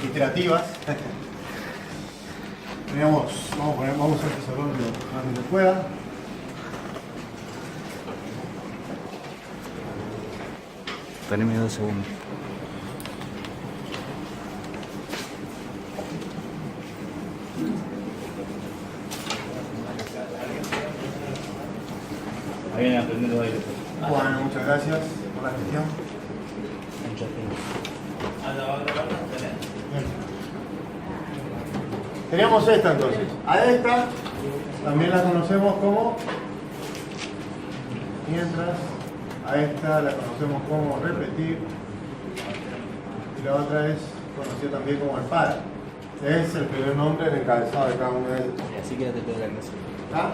iterativas. Vamos a usar el pizarrón lo más que se pueda. Teneme 2 segundos. Ahí vienen aprendiendo aire. Bueno, muchas gracias por la gestión. Teníamos esta entonces. A esta también la conocemos como mientras. A esta la conocemos como repetir. Y la otra es conocida también como el para. Es el primer nombre del encabezado de cada una de ellas. Así que ya te pego la clase. ¿Ah?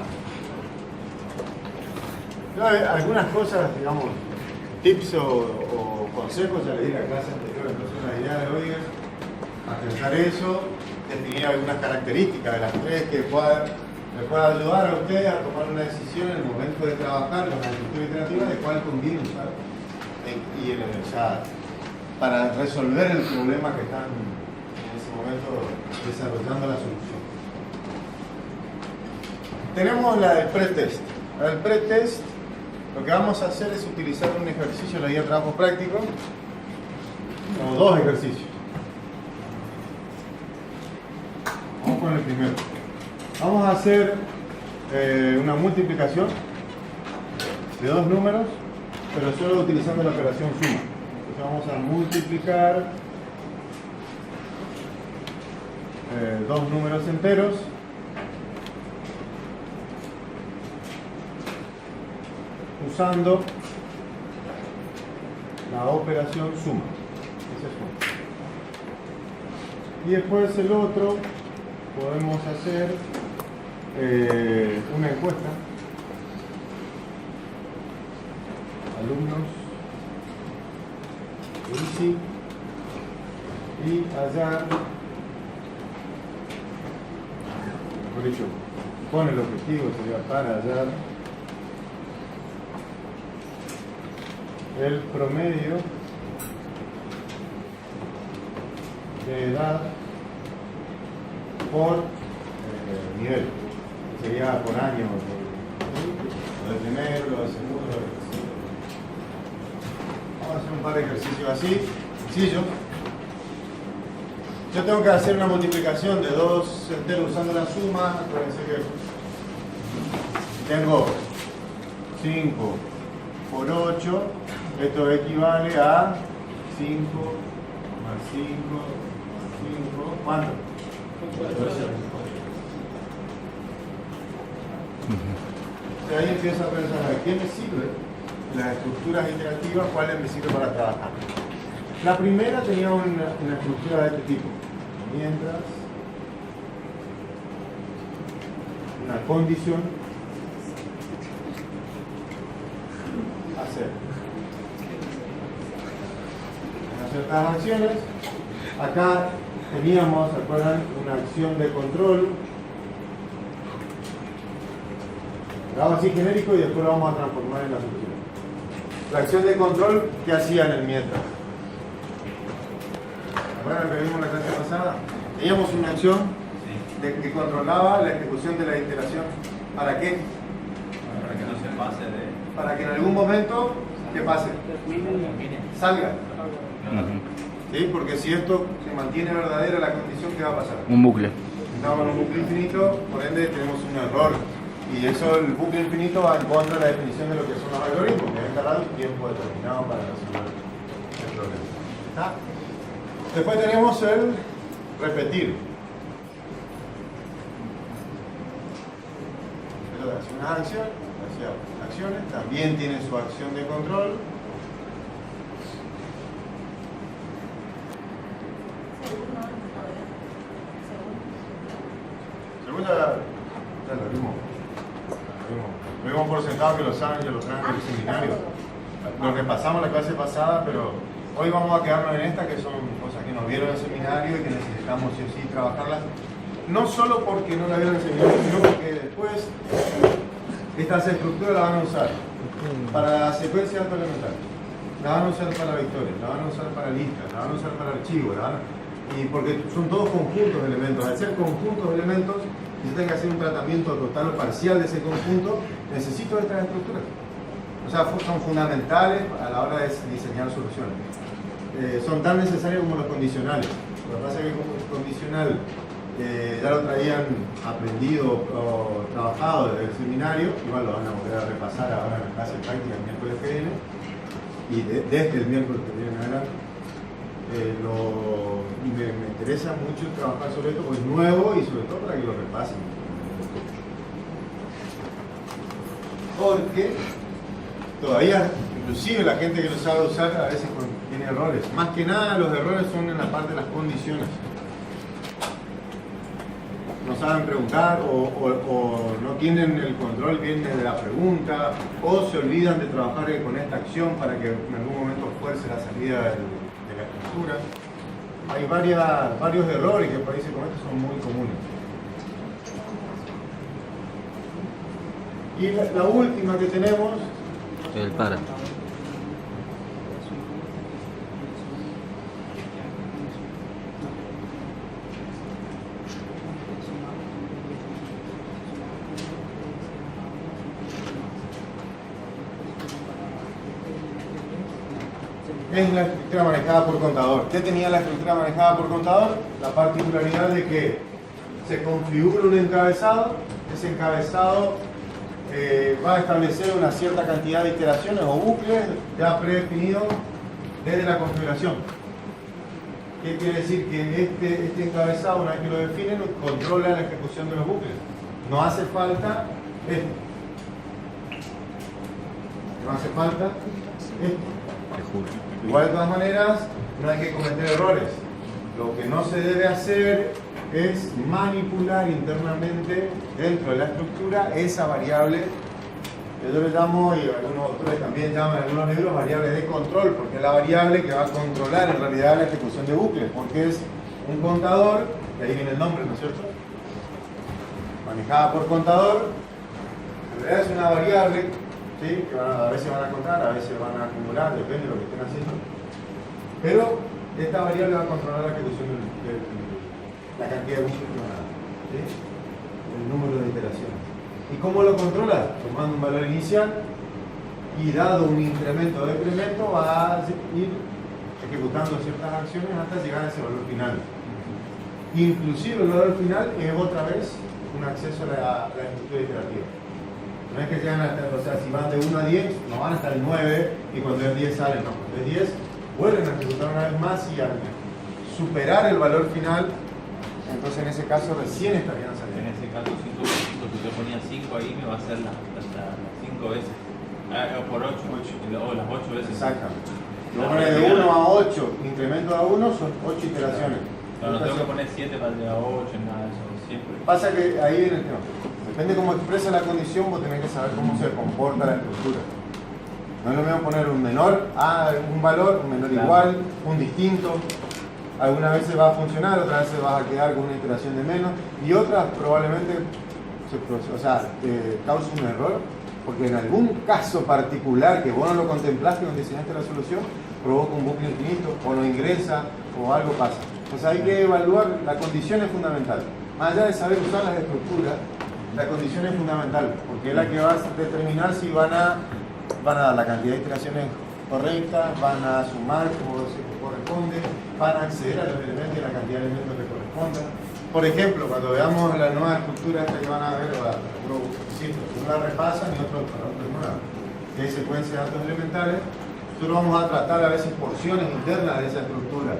No, algunas cosas, digamos, tips o consejos, ya le di la clase anterior, entonces la idea de hoy es aterrizar eso, definir algunas características de las tres que le pueda ayudar a usted a tomar una decisión en el momento de trabajar con la estructura iterativa de cuál conviene usar para resolver el problema que están en ese momento desarrollando la solución. Tenemos la del pretest. La del pretest, lo que vamos a hacer es utilizar un ejercicio en la guía de trabajo práctico, o dos ejercicios. Vamos con el primero. Vamos a hacer una multiplicación de dos números, pero solo utilizando la operación suma. Entonces vamos a multiplicar dos números enteros usando la operación suma. Ese es uno. Y después el otro podemos hacer una encuesta. Alumnos de ICI y hallar, mejor dicho, con el objetivo sería para hallar el promedio de edad por nivel, sería por año, lo de primero, lo de segundo, lo de tercero. Vamos a hacer un par de ejercicios así, sencillos. Yo tengo que hacer una multiplicación de dos enteros usando la suma. Acuérdense que tengo 5 por 8, esto equivale a 5 más 5 más 5, ¿cuánto? 14. Entonces ahí empiezo a pensar, ¿a qué me sirve las estructuras iterativas? ¿Cuáles me sirven para trabajar? La primera tenía una estructura de este tipo. Mientras, una condición, hacer ciertas acciones. Acá teníamos, ¿se acuerdan? Una acción de control. Lo hago así genérico y después lo vamos a transformar en la solución. La acción de control, ¿qué hacía en el mientras? ¿Se acuerdan que vimos en la clase pasada? Teníamos una acción que controlaba la ejecución de la iteración. ¿Para qué? Para que no se pase de... Para que en algún momento, ¿qué pase? Salga. ¿Sí? Porque si esto se mantiene verdadera la condición, ¿qué va a pasar? Un bucle. Estamos en un bucle infinito, por ende tenemos un error. Y eso, el bucle infinito, va en contra de la definición de lo que son los algoritmos, que deben tardar un tiempo determinado para resolver el problema. ¿Está? Después tenemos el repetir. Esto hace una acción, hace acciones, también tiene su acción de control. Según ya lo vimos. Lo vimos por sentado que lo saben, ya lo traen del seminario. Lo repasamos la clase pasada, pero hoy vamos a quedarnos en esta, que son cosas que nos vieron en el seminario y que necesitamos sí o sí trabajarlas. No solo porque no la vieron en el seminario, sino porque después estas estructuras las van a usar para la secuencia elemental, la van a usar para victorias, la van a usar para listas, la van a usar para archivos, Y porque son todos conjuntos de elementos. Al ser conjuntos de elementos, si yo tengo que hacer un tratamiento total o parcial de ese conjunto, necesito estas estructuras. O sea, son fundamentales a la hora de diseñar soluciones. Son tan necesarios como los condicionales. Lo que pasa es que como el condicional ya lo traían aprendido o trabajado desde el seminario, igual lo van a volver a repasar ahora en la clase práctica el miércoles que viene, y desde el miércoles que viene en adelante. Me interesa mucho trabajar sobre esto porque es nuevo y sobre todo para que lo repasen. Porque todavía, inclusive la gente que lo sabe usar a veces tiene errores. Más que nada los errores son en la parte de las condiciones. No saben preguntar o no tienen el control bien de la pregunta o se olvidan de trabajar con esta acción para que en algún momento fuerce la salida de la estructura. Hay varios errores que por ahí se cometen, son muy comunes. Y la última que tenemos, El para. es la estructura manejada por contador. ¿Qué tenía la estructura manejada por contador? La particularidad de que se configura un encabezado, ese encabezado va a establecer una cierta cantidad de iteraciones o bucles ya predefinidos desde la configuración. ¿Qué quiere decir? Que este encabezado, una vez que lo definen, controla la ejecución de los bucles. No hace falta esto. No hace falta esto. Igual de todas maneras, no hay que cometer errores. Lo que no se debe hacer es manipular internamente dentro de la estructura esa variable que yo le llamo, y algunos autores también llaman en algunos libros, variable de control, porque es la variable que va a controlar en realidad la ejecución de bucles, porque es un contador, y ahí viene el nombre, ¿no es cierto? Manejada por contador, en realidad es una variable, ¿sí? Que a veces van a contar, a veces van a acumular, depende de lo que estén haciendo, pero esta variable va a controlar la ejecución la cantidad de bucles que van a dar, ¿sí? El número de iteraciones. ¿Y cómo lo controla? Tomando un valor inicial y dado un incremento o decremento va a ir ejecutando ciertas acciones hasta llegar a ese valor final. Inclusive el valor final es otra vez un acceso a la estructura iterativa. No es que llegan hasta, o sea, si van de 1 a 10, no van hasta el 9 y cuando es 10 salen, no, cuando es 10 vuelven a ejecutar una vez más y al superar el valor final, entonces en ese caso recién estarían saliendo. En ese caso, 5 puntos, si yo ponía 5 ahí, me va a hacer las 5 veces. Por 8, o las 8 veces. Exactamente. Lo pone de 1 a 8, incremento a 1 son 8 iteraciones. No tengo que poner 7 para llegar a 8, nada de eso, siempre. Pasa que ahí viene el tema. Depende cómo expresa la condición, vos tenés que saber cómo se comporta la estructura. No es lo mismo poner un menor a un valor, un menor igual, un distinto. Algunas veces va a funcionar, otras veces vas a quedar con una iteración de menos y otras probablemente te cause un error porque en algún caso particular que vos no lo contemplaste cuando diseñaste la solución provoca un bucle infinito o no ingresa o algo pasa. Entonces hay que evaluar, la condición es fundamental. Más allá de saber usar las estructuras, la condición es fundamental porque es la que va a determinar si van a dar la cantidad de iteraciones correctas, van a sumar como se corresponde, van a acceder a los elementos y a la cantidad de elementos que correspondan. Por ejemplo, cuando veamos la nueva estructura esta que van a ver, uno la repasan y otro nueva, que hay secuencia de datos elementales, nosotros vamos a tratar a veces porciones internas de esa estructura,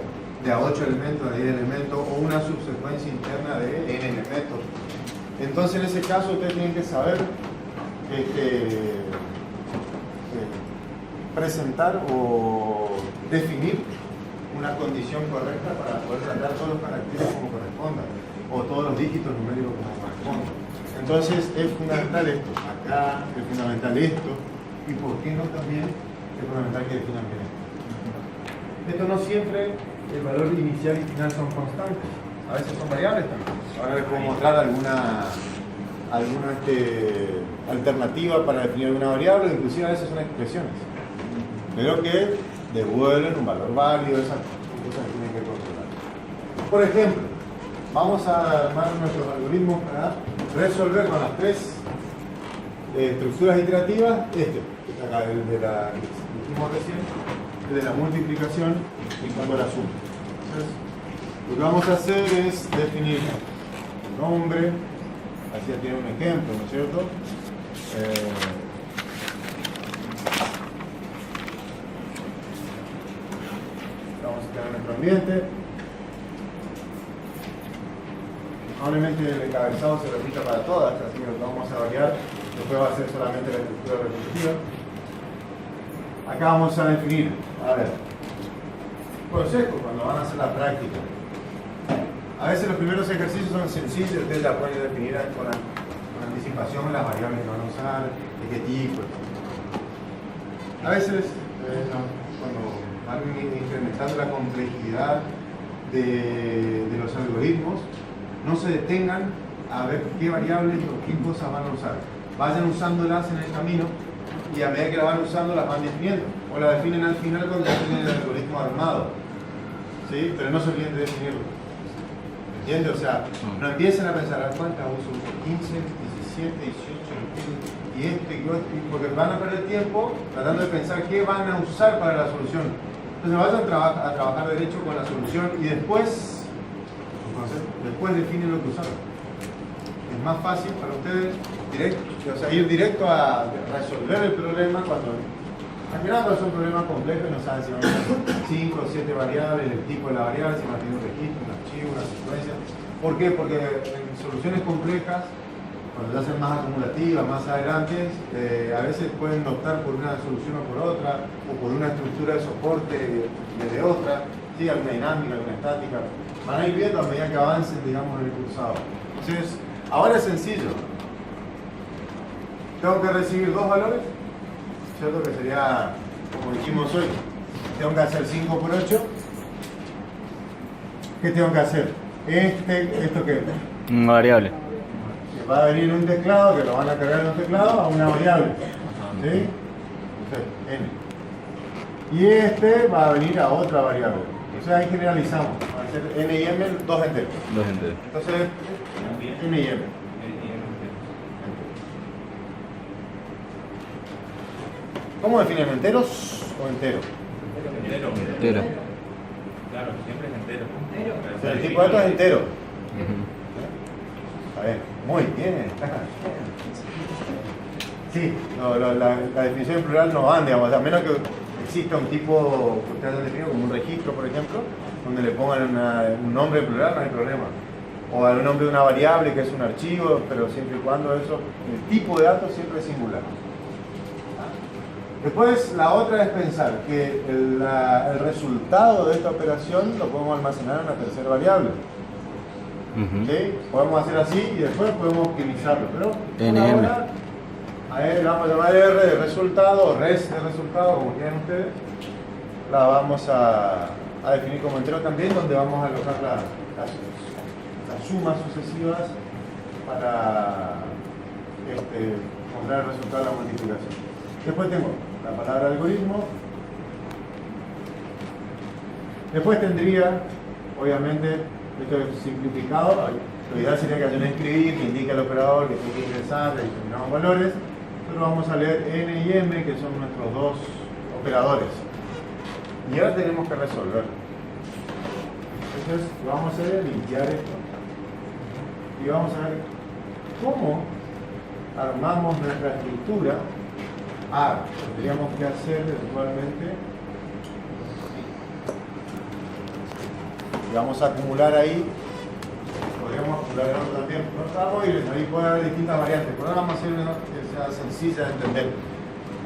de a 8 elementos, a 10 elementos, o una subsecuencia interna de n elementos. Entonces, en ese caso, ustedes tienen que saber presentar o definir una condición correcta para poder tratar todos los caracteres como correspondan o todos los dígitos numéricos como correspondan. Entonces es fundamental esto, acá es fundamental esto y por qué no también es fundamental que definan bien esto. Esto no siempre el valor inicial y final son constantes, a veces son variables también. Ahora les puedo mostrar alguna alternativa para definir alguna variable, inclusive a veces son expresiones. Pero que devuelven un valor válido, esas cosas que tienen que controlar. Por ejemplo, vamos a armar nuestros algoritmos para resolver con las tres estructuras iterativas que está acá, el de la que dijimos recién, el de la multiplicación y cuando la suma. Entonces, lo que vamos a hacer es definir nombre, así ya tiene un ejemplo, ¿no es cierto? Vamos a tener nuestro ambiente. Probablemente el encabezado se repita para todas, así que lo que vamos a variar después va a ser solamente la estructura repetitiva. Acá vamos a definir, a ver, consejos cuando van a hacer la práctica. A veces los primeros ejercicios son sencillos, ustedes ya pueden definir con anticipación las variables que van a usar, de qué tipo. A veces, cuando van incrementando la complejidad de los algoritmos, no se detengan a ver qué variables o qué cosas van a usar. Vayan usándolas en el camino y a medida que las van usando las van definiendo. O las definen al final cuando ya tienen el algoritmo armado. ¿Sí? Pero no se olviden de definirlo. ¿Entiendes? O sea, no empiecen a pensar, ¿a cuántas uso? 15, 17, 18, 20, porque van a perder tiempo tratando de pensar qué van a usar para la solución. Entonces vayan a trabajar derecho con la solución y después definen lo que usaron. Es más fácil para ustedes ir directo a resolver el problema cuando al final es un problema complejo y no saben si van a ser 5 o 7 variables, el tipo de la variable, si mantiene un registro, un archivo, una secuencia. ¿Por qué? Porque en soluciones complejas, cuando ya hacen más acumulativas, más adelante, a veces pueden optar por una solución o por otra, o por una estructura de soporte de otra, ¿sí? Alguna dinámica, alguna estática. Van a ir viendo a medida que avancen, digamos, en el cursado. Entonces, ahora es sencillo. Tengo que recibir dos valores, ¿cierto? Que sería, como dijimos hoy, tengo que hacer 5 por 8. ¿Qué tengo que hacer? ¿Esto qué? Una variable. Que va a venir un teclado, que lo van a cargar en un teclado, a una variable. ¿Sí? N. Y va a venir a otra variable. Entonces ahí generalizamos. Va a ser N y M, dos enteros. Dos enteros. Entonces, N y M. ¿Cómo definen? ¿Enteros o entero? Entero. Claro, siempre es entero. O sea, el tipo de datos es entero. A ver, muy bien. Sí, la definición en plural no van, digamos, a menos que exista un tipo que ustedes han definido como un registro, por ejemplo, donde le pongan un nombre en plural, no hay problema. O el nombre de una variable que es un archivo, pero siempre y cuando eso, el tipo de datos siempre es singular. Después, la otra es pensar que el resultado de esta operación lo podemos almacenar en una tercera variable. ¿Sí? Podemos hacer así y después podemos optimizarlo. Pero NM. ahora, a ver, le vamos a llamar R de resultado o res de resultado, como quieran ustedes. La vamos a definir como entero también, donde vamos a alojar las sumas sucesivas para mostrar el resultado de la multiplicación. Después tengo la palabra algoritmo. Después tendría, obviamente, esto es simplificado. Lo ideal sería que haya un escribir que indique al operador que tiene que ingresar determinados valores. Pero vamos a leer N y M, que son nuestros dos operadores. Y ahora tenemos que resolver. Entonces, lo que vamos a hacer es limpiar esto. Y vamos a ver cómo armamos nuestra estructura. Tendríamos que hacer eventualmente, y vamos a acumular ahí, podríamos acumular en otro también, ahí puede haber distintas variantes, pero ahora vamos a hacer una que sea sencilla de entender.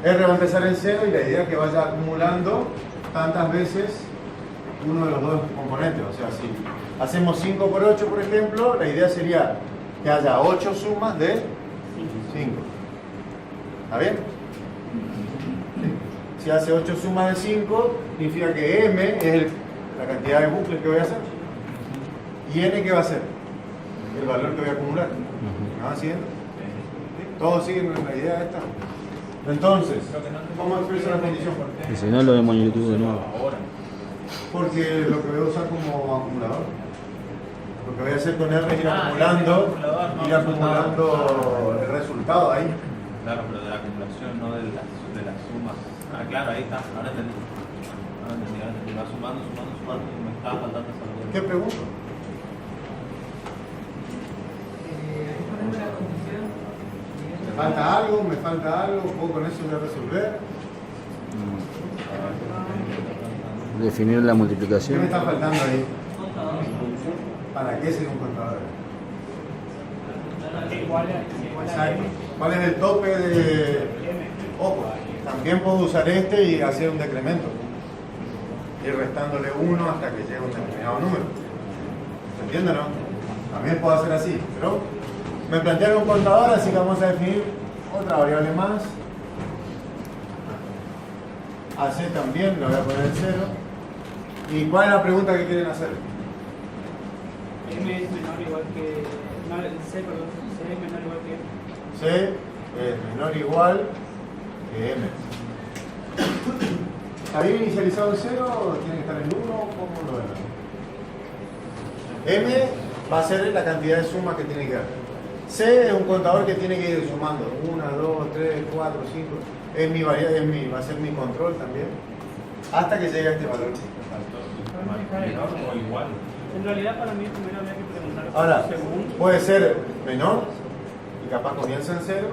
R va a empezar en 0 y la idea es que vaya acumulando tantas veces uno de los dos componentes, o sea, si hacemos 5 por 8, por ejemplo, la idea sería que haya 8 sumas de 5. ¿Está bien? Si hace 8 sumas de 5, significa que M es la cantidad de bucles que voy a hacer. ¿Y N qué va a ser? El valor que voy a acumular. ¿Me van siguiendo? ¿Todos siguen la idea esta? Entonces, ¿cómo expreso la condición? Y si no, lo vemos en YouTube de nuevo. Porque lo que voy a usar como acumulador. que voy a hacer con R es ir Ah, acumulando, el acumulador, no, ir acumulando el resultado ahí. Claro, pero de la acumulación, no de las sumas. Ah, claro, ahí está, ahora entendí. Ahora entendí. Va sumando, y me estaba faltando esa algo. ¿Qué pregunto? ¿Me falta algo? ¿Me falta algo? ¿Puedo con eso ya resolver? Definir la ¿Qué me multiplicación. está faltando ahí? ¿Para qué sería un contador? Exacto. ¿Cuál es el tope de...? Ojo, también puedo usar este y hacer un decremento. Ir restándole 1 hasta que llegue a un determinado número. ¿Se entiende, no? También puedo hacer así, pero me plantearon un contador, así que vamos a definir otra variable más. AC también, le voy a poner el 0. ¿Y cuál es la pregunta que quieren hacer? M es menor igual que... No, C, perdón. C es menor igual que M. C es menor o igual que M. ¿Está bien inicializado el 0 o tiene que estar en 1? ¿Cómo lo ven? M va a ser la cantidad de sumas que tiene que dar. C es un contador que tiene que ir sumando 1, 2, 3, 4, 5. Va a ser mi control también. Hasta que llegue a este valor. Menor o igual. En realidad para mí primero habría que preguntar Ahora, según... puede ser menor y capaz comienza en 0.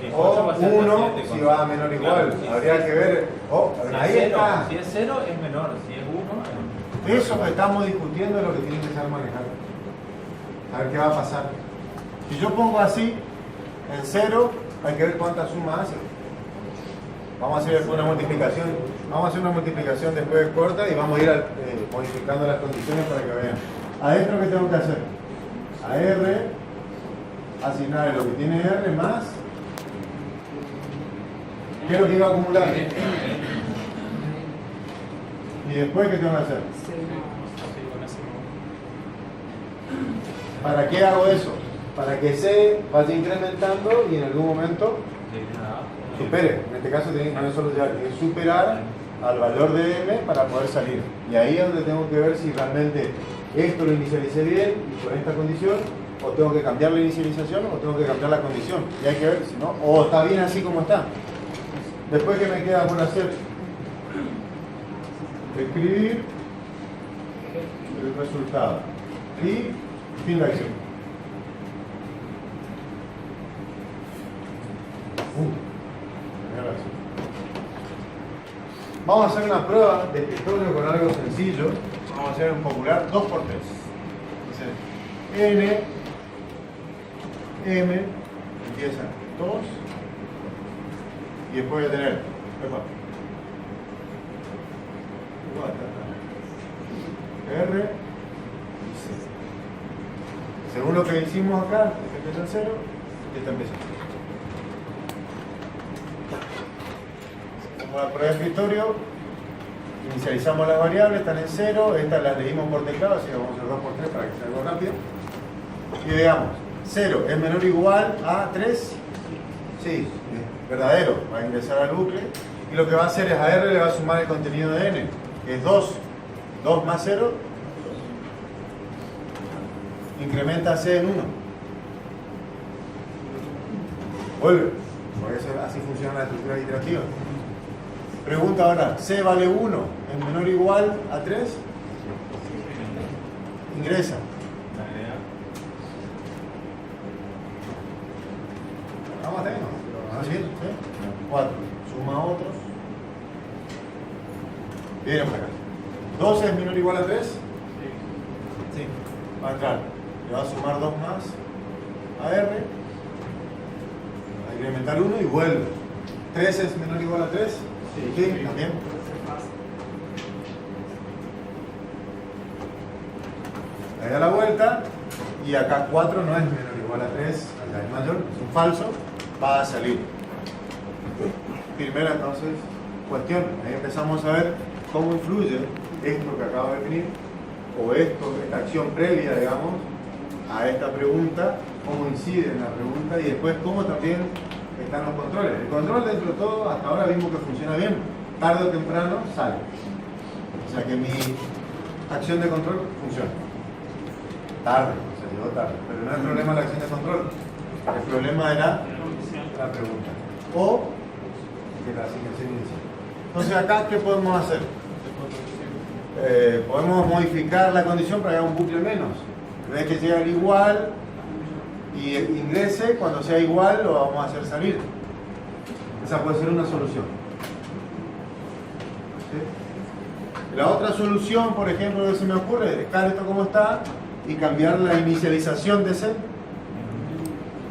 Sí, O va a ser la 1 siguiente si cosa. va a menor o igual. Claro, sí, Habría sí. que ver. Oh, Si ahí es cero, está. Si es 0 es menor, si es 1 es... Eso que estamos discutiendo es lo que tienen que saber manejar. A ver qué va a pasar. Si yo pongo así, en 0, hay que ver cuánta suma hace. Vamos a hacer después una multiplicación. Vamos a hacer una multiplicación después corta y vamos a ir modificando las condiciones para que vean. Adentro, ¿qué tengo que hacer? A R, asignar lo que tiene R más. ¿Qué es lo que iba a acumular? Y después, ¿qué tengo que hacer? ¿Para qué hago eso? Para que C vaya incrementando y en algún momento supere. En este caso tiene que solo llegar, tiene que superar al valor de M para poder salir. Y ahí es donde tengo que ver si realmente esto lo inicialicé bien y con esta condición, o tengo que cambiar la inicialización o tengo que cambiar la condición. Y hay que ver si no, o está bien así como está. Después, ¿qué me queda por hacer? Escribir el resultado y fin de acción. Primera acción. Vamos a hacer una prueba de escritorio con algo sencillo. Vamos a hacer un popular 2 por 3. N, M, empieza 2 y después voy a tener R y C. Según lo que hicimos acá, este empieza en 0 y este empieza en 0. Como la prueba de escritorio, inicializamos las variables, están en 0, estas las leímos por teclado, así que vamos a hacer 2 por 3 para que sea algo rápido. Y veamos, 0 es menor o igual a 3, sí, es verdadero, va a ingresar al bucle, y lo que va a hacer es a R le va a sumar el contenido de N, que es 2, 2 más 0, incrementa C en 1. Vuelve, porque así funciona la estructura iterativa. Pregunta ahora, ¿C vale 1? ¿Es menor o igual a 3? Ingresa. Vamos a tener, ¿no? 4. Suma otros. Viene para acá. ¿12 es menor o igual a 3? Sí. Va a entrar. Le va a sumar 2 más a R. Va a incrementar 1 y vuelve. ¿3 es menor o igual a 3? Sí, también. Le da la vuelta y acá 4 no es menor o igual a 3, allá es mayor, es un falso, va a salir. Primera entonces cuestión, ahí empezamos a ver cómo influye esto que acabo de definir, o esta acción previa, digamos, a esta pregunta, cómo incide en la pregunta y después cómo también están los controles. El control dentro de todo, hasta ahora vimos que funciona bien, tarde o temprano sale. O sea que mi acción de control funciona. tarde, se llegó tarde. Pero no es el problema de la acción de control. El problema era la pregunta. O de la asignación inicial. Entonces acá, ¿qué podemos hacer? Podemos modificar la condición para que haga un bucle menos. En vez de que llegue al igual y ingrese, cuando sea igual lo vamos a hacer salir. Esa puede ser una solución. ¿Sí? La otra solución, por ejemplo, que se me ocurre es dejar esto como está y cambiar la inicialización de C.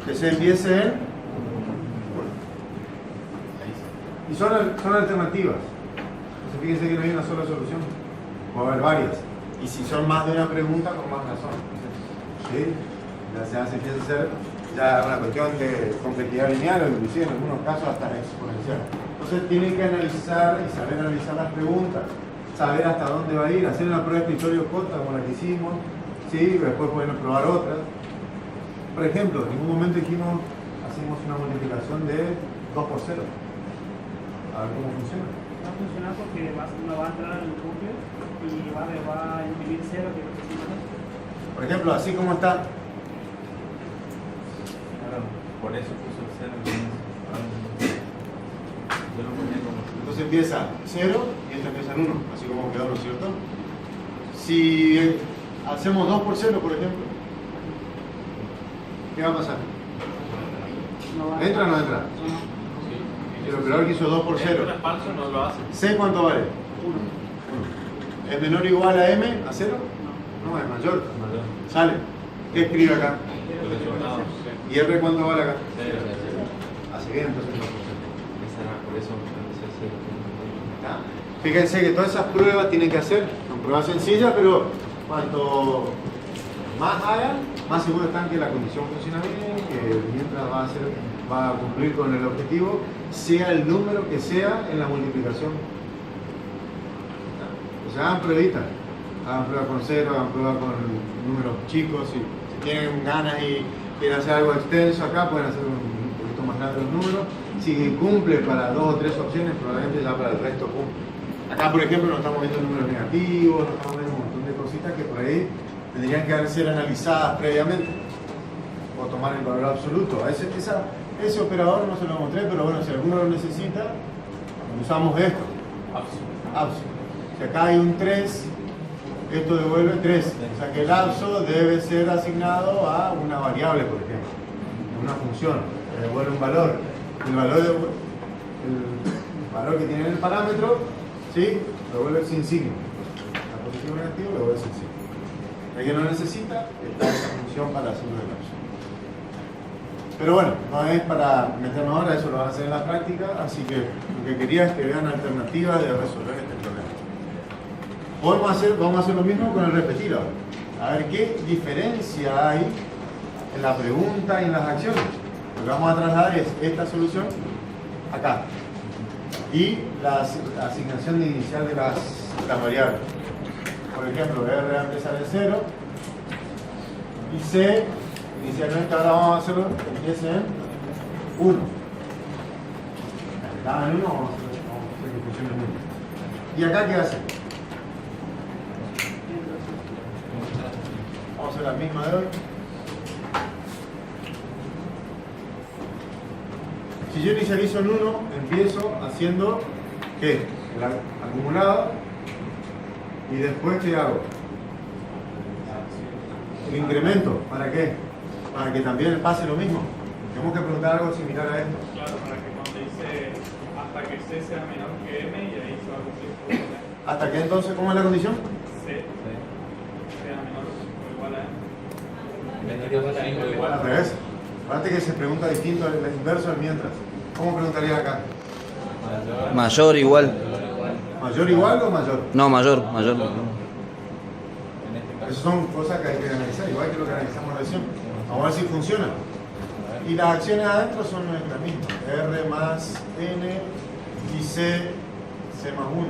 Que se empiece en... Y son alternativas. Entonces fíjense que no hay una sola solución. Va a haber varias. Y si son más de una pregunta, con más razón. ¿Sí? Ya se empieza a hacer ya una cuestión de complejidad lineal o inclusive en algunos casos hasta exponencial. Entonces tienen que analizar y saber analizar las preguntas, saber hasta dónde va a ir, hacer una prueba de escritorio corta como la que hicimos, ¿sí? Después pueden probar otras. Por ejemplo, en un momento dijimos, hacemos una multiplicación de 2 por 0. A ver cómo funciona. Va a funcionar porque no va a entrar en el bucle y va a imprimir 0, que es lo que sí, ¿no? Por ejemplo, así como está. Por eso puso el 0 en yo lo ponía como... Entonces empieza 0 y este empieza en 1, así como quedó, ¿no es cierto? Si hacemos 2 por 0, por ejemplo, ¿qué va a pasar? ¿Entra o no entra? El operador que hizo 2 por 0. El falso no lo hace. ¿C cuánto vale? 1. ¿Es menor o igual a M? ¿A 0? No, es mayor. Sale. ¿Qué escribe acá? El resultado. ¿Y R cuánto vale acá? 0. Así bien, entonces 2 por 0. Por eso empecé a hacer. Fíjense que todas esas pruebas tienen que hacer, son pruebas sencillas, pero cuanto más hagan, más seguros están que la condición funciona bien, que mientras va a cumplir con el objetivo, sea el número que sea en la multiplicación. O sea, hagan pruebitas, hagan pruebas con 0, hagan pruebas con números chicos, si tienen ganas y quieren hacer algo extenso acá, pueden hacer un poquito más grande los números. Si cumple para 2 o 3 opciones, probablemente ya para el resto cumple. Acá, por ejemplo, no estamos viendo números negativos, no estamos viendo un montón de cositas que por ahí tendrían que ser analizadas previamente o tomar el valor absoluto. Ese operador no se lo mostré, pero bueno, si alguno lo necesita, usamos esto. Abso. Si acá hay un 3, esto devuelve 3. O sea que el abso debe ser asignado a una variable, por ejemplo, una función, que devuelve un valor. El valor que tiene en el parámetro, ¿sí? Lo devuelve sin signo. La positivo negativo lo devuelve sin signo. El que no necesita, está esa función para hacerlo de lapso. Pero bueno, no es para meternos ahora, eso lo van a hacer en la práctica, así que lo que quería es que vean alternativas de resolver este problema. Vamos a hacer lo mismo con el repetir ahora. A ver qué diferencia hay en la pregunta y en las acciones. Lo que vamos a trasladar es esta solución acá y la asignación inicial de las variables. Por ejemplo, R va a empezar en 0 y C inicialmente ahora vamos a hacerlo que empiece en 1. Estaba en 1, vamos a hacer que funcione en 1. ¿Y acá qué hace? Vamos a hacer la misma de hoy. Si yo inicializo en 1, empiezo haciendo ¿qué? El acumulado y después ¿qué hago? El incremento. ¿Para qué? Para que también pase lo mismo. Tenemos que preguntar algo similar a esto. Claro, para que cuando dice hasta que C sea menor que M y ahí se va a cumplir. ¿Hasta qué entonces? ¿Cómo es la condición? C sea menor o igual a M. Menor o igual a Al revés. Fíjate que se pregunta distinto, el inverso del mientras. ¿Cómo preguntaría acá? Mayor, igual. ¿Mayor igual o mayor? No, mayor. Esas son cosas que hay que analizar, igual que lo que analizamos recién. Vamos a ver si funciona. Y las acciones adentro son las mismas. R más N y C más 1.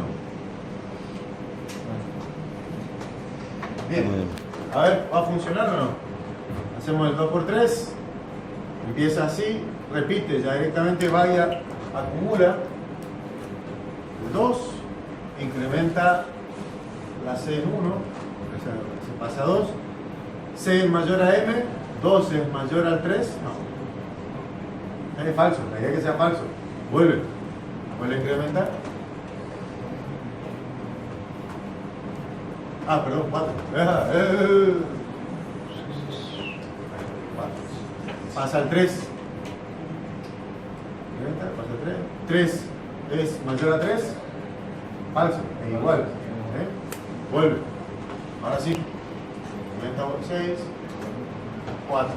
Bien. A ver, ¿va a funcionar o no? Hacemos el 2 por 3. Empieza así, repite, ya directamente vaya, acumula el 2, incrementa la C en 1, se pasa a 2, C es mayor a M, 2 es mayor al 3, no. Es falso, la idea es que sea falso. Vuelve a incrementar. Ah, perdón, 4. Pasa al 3. Pasa al 3. 3 es mayor a 3. Falso, es igual. Vuelve. Ahora sí. 6. 4.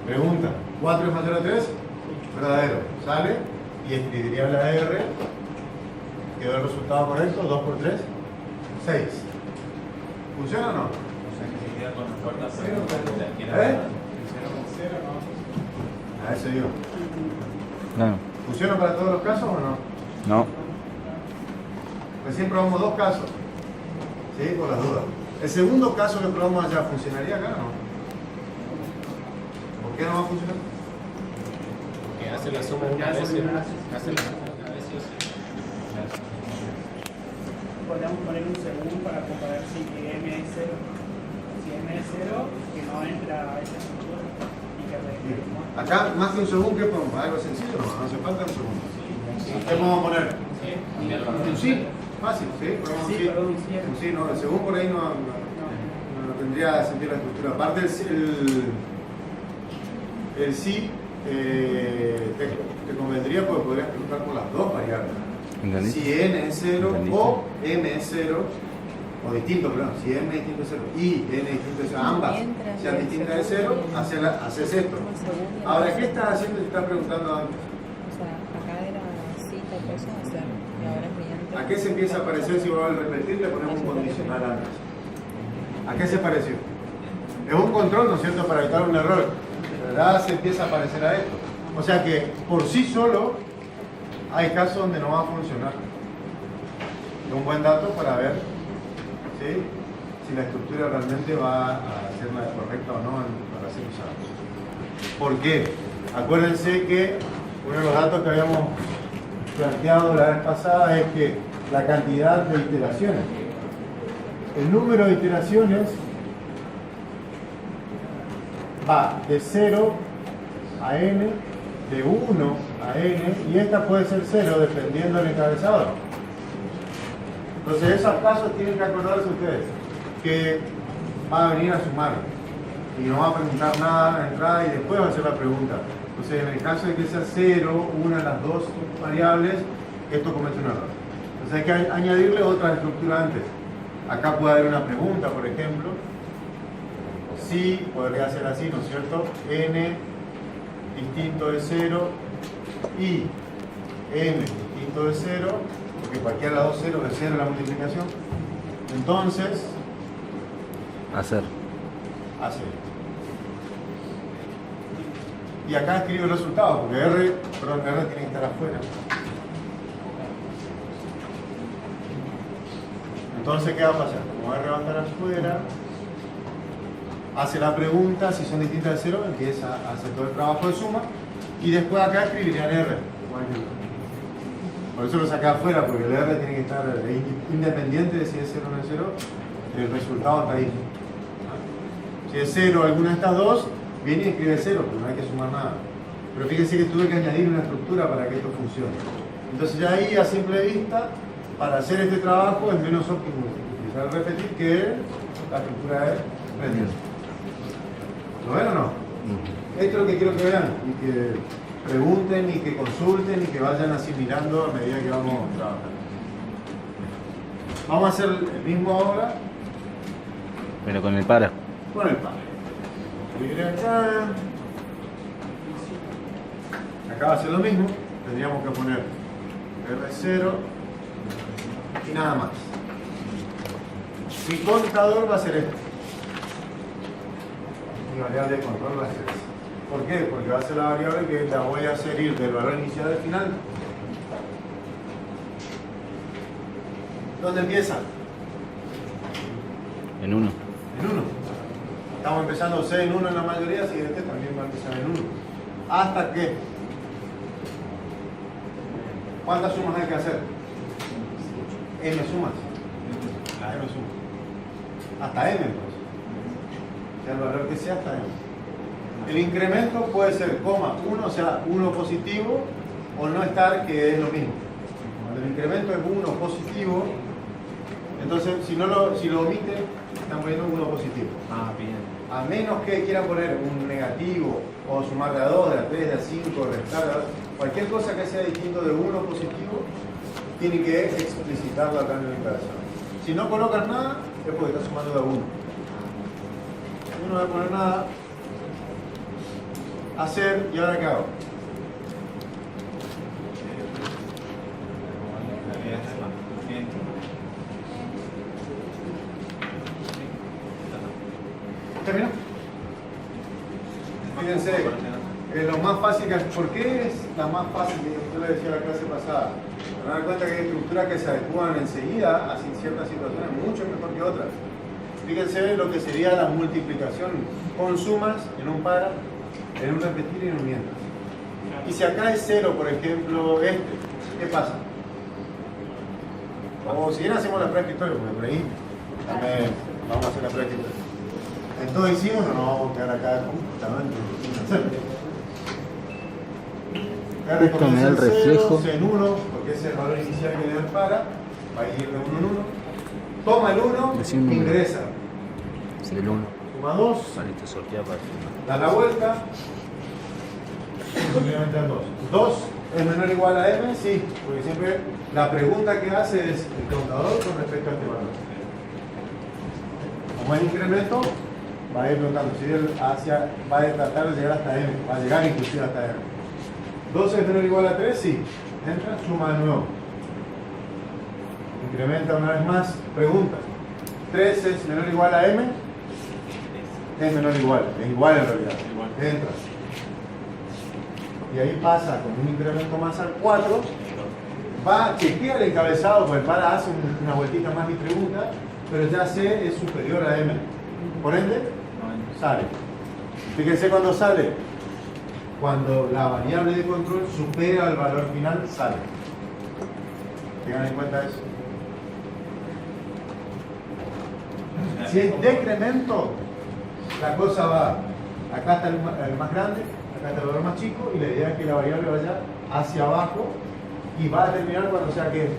Pregunta. 4 es mayor a 3. Verdadero. Sale y escribiría la R. Quedó el resultado correcto. 2 por 3. 6. ¿Funciona o no? O sea, que se queda con la puerta Cero, A eso digo. Claro. ¿Funciona para todos los casos o no? No. Recién probamos 2 casos. ¿Sí? Por las dudas. El segundo caso que probamos allá, ¿funcionaría acá o no? ¿Por qué no va a funcionar? Que hace la suma una vez, hace la suma una vez, sí o sí. Podríamos poner un según para comparar si M es 0. Si M es 0, que no entra a esa estructura y que regrese. Acá, más que un segundo, ¿qué ponemos? Algo sencillo, no hace falta un segundo. ¿Qué vamos a poner? Un sí, fácil, ¿sí? Ponemos un Sí, perdón, un sí. Un sí, no, el segundo por ahí no tendría sentido la estructura. Aparte, el sí te convendría porque podrías preguntar por las dos variables. ¿Entendí? Si n es 0 ¿Entendiste? o m es 0, o distinto, perdón, si m es distinto de 0 y n es distinto de 0, ambas sean distintas de 0, haces esto. Ahora, ¿qué estás haciendo si estás preguntando antes? O sea, acá era cita, cosa, hacer, y ahora es mediante. ¿A qué se empieza a parecer si vuelvo a repetir? Le ponemos un condicional antes. ¿A qué se pareció? Es un control, ¿no es cierto?, para evitar un error. ¿Verdad? Se empieza a parecer a esto. O sea que por sí solo hay casos donde no va a funcionar. Es un buen dato para ver, ¿sí?, si la estructura realmente va a ser la correcta o no para ser usada. ¿Por qué? Acuérdense que uno de los datos que habíamos planteado la vez pasada es que la cantidad de iteraciones, el número de iteraciones va de 0 a n, de 1 a n, y esta puede ser 0 dependiendo del encabezado. Entonces, esos casos tienen que acordarse ustedes que va a venir a sumar y no va a preguntar nada a la entrada y después va a hacer la pregunta. Entonces, en el caso de que sea 0, una de las dos variables, esto comete un error. Entonces, hay que añadirle otra estructura antes. Acá puede haber una pregunta, por ejemplo. Sí, podría ser así, ¿no es cierto? N distinto de 0 y n distinto de 0, porque cualquiera de las dos ceros es 0 la multiplicación. Entonces, Hacer. hace. Y acá escribo el resultado, porque R tiene que estar afuera. Entonces, ¿qué va a pasar? Como R va a estar afuera, hace la pregunta, si son distintas de 0, empieza a hacer todo el trabajo de suma, y después acá escribirían R. Por eso lo saqué afuera, porque el R tiene que estar independiente de si es 0 o no es 0, el resultado está ahí. Si es 0 alguna de estas dos, viene y escribe 0, pero no hay que sumar nada. Pero fíjense que tuve que añadir una estructura para que esto funcione. Entonces ya ahí a simple vista, para hacer este trabajo es menos óptimo utilizar repetir que la estructura de repetir. ¿Lo ven o no? Esto es lo que quiero que vean y que pregunten y que consulten y que vayan asimilando a medida que vamos trabajando. Vamos a hacer el mismo ahora Pero con el para. con el par. Escribir acá. Acá va a ser lo mismo. Tendríamos que poner R0 y nada más. Mi contador va a ser este. Mi variable de control va a ser esta. ¿Por qué? Porque va a ser la variable que la voy a hacer ir del valor inicial al final. ¿Dónde empieza? En 1. En 1. Estamos empezando C en 1 en la mayoría, así que este también va a empezar en 1. ¿Hasta qué? ¿Cuántas sumas hay que hacer? M sumas. M sumas. Hasta M, pues. sea el valor que sea hasta m. El incremento puede ser coma 1, o sea 1 positivo, o no estar, que es lo mismo. Cuando el incremento es 1 positivo, entonces si lo omiten, están poniendo 1 positivo. Ah, bien. A menos que quieran poner un negativo, o sumar de a 2, de a 3, de a 5, restar, cualquier cosa que sea distinto de 1 positivo, tienen que explicitarlo acá en el encabezado. Si no colocan nada, es porque está sumando de a 1. Si no voy a poner nada, hacer, ¿y ahora qué hago? ¿Terminó? Fíjense, lo más fácil que... ¿Por qué es la más fácil que yo le decía en la clase pasada? Se dan cuenta que hay estructuras que se adecúan enseguida a ciertas situaciones mucho mejor que otras. Fíjense lo que sería la multiplicación con sumas en un para, en un repetir y en un mientras. Y si acá es 0, por ejemplo, ¿qué pasa? O si bien hacemos la práctica historia, porque por ahí también vamos a hacer la práctica historia. En todo hicimos, no nos vamos a quedar acá completamente sin hacer. Esto me da el reflejo. En 1, porque es el valor inicial que le da el para, va a ir de 1 en 1. Toma el 1, Decime un número. ingresa. Del 1. Suma 2, Saliste sorteado para da la vuelta, simplemente al 2. 2 es menor o igual a m, sí, porque siempre la pregunta que hace es el contador con respecto a este valor. Como es incremento, va a ir preguntando si él va a tratar de llegar hasta m, va a llegar inclusive hasta m. 12 es menor o igual a 3, sí. Entra, suma de nuevo. Incrementa una vez más, pregunta. 3 es menor o igual a m, es menor o igual, es igual en realidad. Entra. Y ahí pasa con un incremento más al 4, va, chequea el encabezado, pues el para hace una vueltita más y pregunta, pero ya C es superior a M. Por ende, sale. Fíjense cuando sale, cuando la variable de control supera el valor final, sale. Tengan en cuenta eso. Si es decremento, la cosa va, acá está el más grande, acá está el valor más chico, y la idea es que la variable vaya hacia abajo y va a terminar cuando sea que